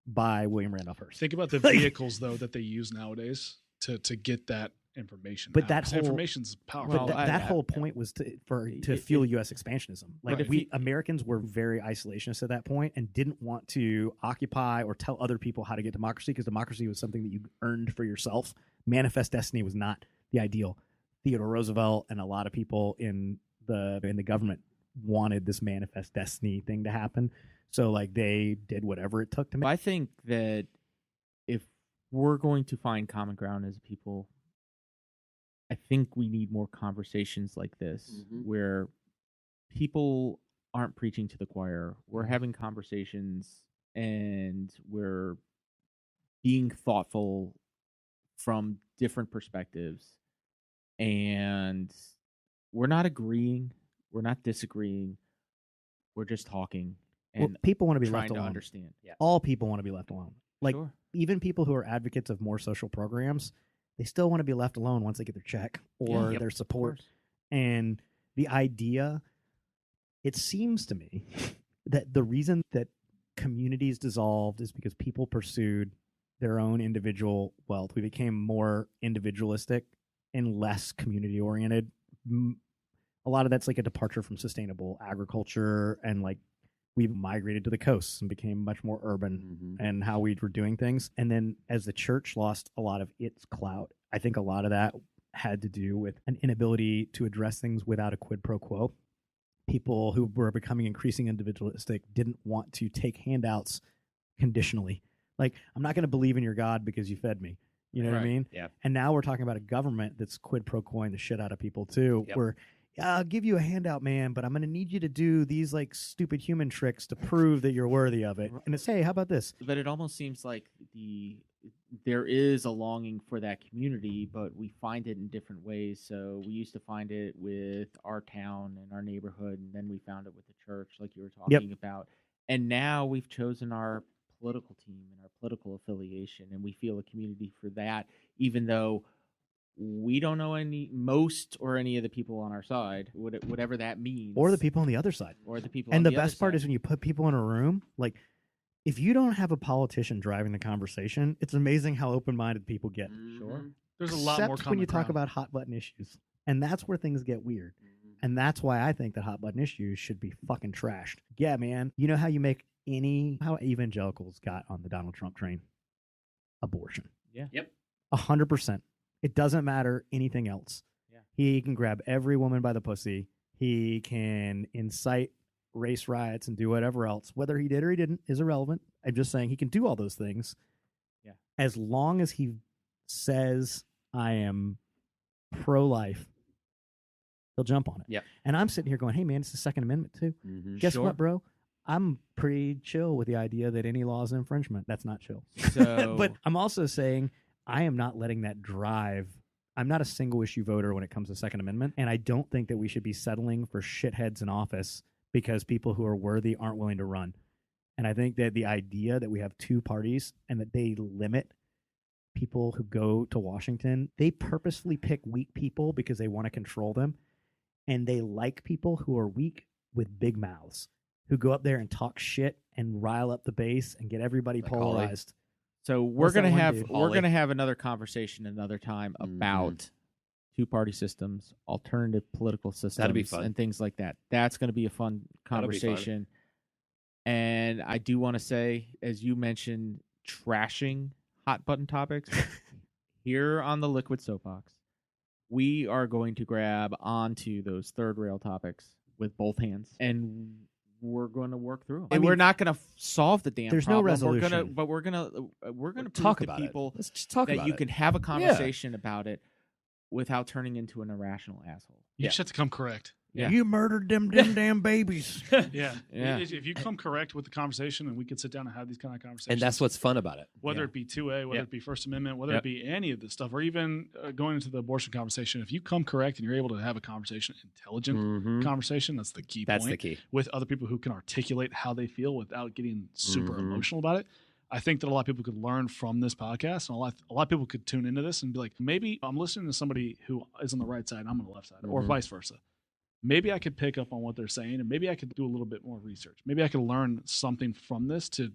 by William Randolph Hearst. Think about the vehicles though that they use nowadays to get that information. But out. that whole information's powerful. But that whole point was to fuel U.S. expansionism. Like right. Americans were very isolationist at that point and didn't want to occupy or tell other people how to get democracy because democracy was something that you earned for yourself. Manifest destiny was not the ideal. Theodore Roosevelt and a lot of people in the government wanted this manifest destiny thing to happen. So like they did whatever it took to make. I think that if we're going to find common ground as people, I think we need more conversations like this where people aren't preaching to the choir. We're having conversations and we're being thoughtful from different perspectives. And we're not agreeing. We're not disagreeing. We're just talking. And people want to be trying left alone. to understand. Yeah. All people want to be left alone. Like Sure. even people who are advocates of more social programs, they still want to be left alone once they get their check or their support. And the idea, it seems to me that the reason that communities dissolved is because people pursued their own individual wealth. We became more individualistic and less community oriented. A lot of that's like a departure from sustainable agriculture, and like we migrated to the coasts and became much more urban and how we were doing things. And then as the church lost a lot of its clout, I think a lot of that had to do with an inability to address things without a quid pro quo. People who were becoming increasingly individualistic didn't want to take handouts conditionally. Like, I'm not going to believe in your God because you fed me. You know what I mean? Yeah. And now we're talking about a government that's quid pro quoing the shit out of people too, where I'll give you a handout, man, but I'm going to need you to do these like stupid human tricks to prove that you're worthy of it. And it's, hey, how about this? But it almost seems like there is a longing for that community, but we find it in different ways. So we used to find it with our town and our neighborhood, and then we found it with the church, like you were talking about. And now we've chosen our political team and our political affiliation, and we feel a community for that, even though we don't know most or any of the people on our side, whatever that means. Or the people on the other side. Or the people and on the other best part side. is when you put people in a room, like, if you don't have a politician driving the conversation, it's amazing how open-minded people get. Sure. There's a lot more Except when you talk common about hot-button issues. And that's where things get weird. And that's why I think that hot-button issues should be fucking trashed. Yeah, man. You know how you make how evangelicals got on the Donald Trump train? Abortion. Yeah. Yep. 100%. It doesn't matter anything else. Yeah. He can grab every woman by the pussy. He can incite race riots and do whatever else. Whether he did or he didn't is irrelevant. I'm just saying he can do all those things. Yeah. As long as he says, I am pro-life, he'll jump on it. Yep. And I'm sitting here going, hey, man, it's the Second Amendment too. Mm-hmm. Guess Sure. what, bro? I'm pretty chill with the idea that any law is an infringement. That's not chill. So, But I'm also saying I am not letting that drive. I'm not a single issue voter when it comes to Second Amendment, and I don't think that we should be settling for shitheads in office because people who are worthy aren't willing to run. And I think that the idea that we have two parties and that they limit people who go to Washington, they purposefully pick weak people because they want to control them, and they like people who are weak with big mouths, who go up there and talk shit and rile up the base and get everybody Like Ollie. polarized. So What's that one dude? we're Ollie. gonna have another conversation another time about two-party systems, alternative political systems, be fun. and things like that. That's gonna be a fun That'll be fun. conversation. And I do want to say, as you mentioned, trashing hot button topics here on the Liquid Soapbox, we are going to grab onto those third rail topics with both hands, and we're going to work through them. I And mean, we're not going to solve the damn there's no problem. resolution. We're gonna prove Talk to about people it. Let's just talk that about you it. can have a conversation about it without turning into an irrational asshole. You Yeah. just have to come correct. Yeah. You murdered them damn babies. Yeah. Yeah. If you come correct with the conversation, and we can sit down and have these kind of conversations. And that's what's fun about it. whether Yeah. it be 2A, whether Yep. it be First Amendment, whether Yep. it be any of this stuff, or even going into the abortion conversation. If you come correct and you're able to have a conversation, intelligent Mhm. conversation, that's the key That's point, the key. with other people who can articulate how they feel without getting super Mhm. emotional about it. I think that a lot of people could learn from this podcast, and a lot of people could tune into this and be like, maybe I'm listening to somebody who is on the right side and I'm on the left side, or Mhm. vice versa. Maybe I could pick up on what they're saying, and maybe I could do a little bit more research. Maybe I could learn something from this to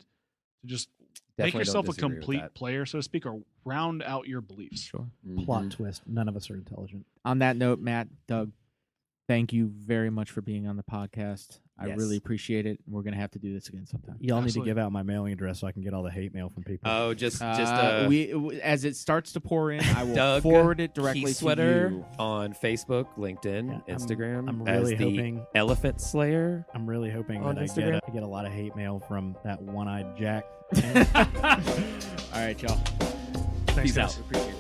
just Definitely make don't yourself a disagree with complete that. player, so to speak, or round out your beliefs. Sure. Plot Mhm. twist. None of us are intelligent. On that note, Matt, Doug, thank you very much for being on the podcast. I Yes. really appreciate it. We're going to have to do this again sometime. Y'all need to Absolutely. give out my mailing address so I can get all the hate mail from people. Oh, just As it starts to pour in, I will Doug forward it directly to Kiesewetter you. on Facebook, LinkedIn, Yeah, Instagram. I'm as really the hoping. Elephant Slayer. I'm really hoping on that Instagram. I get a lot of hate mail from that one-eyed Jack. All right, y'all. Thanks, Peace guys. out. Appreciate it.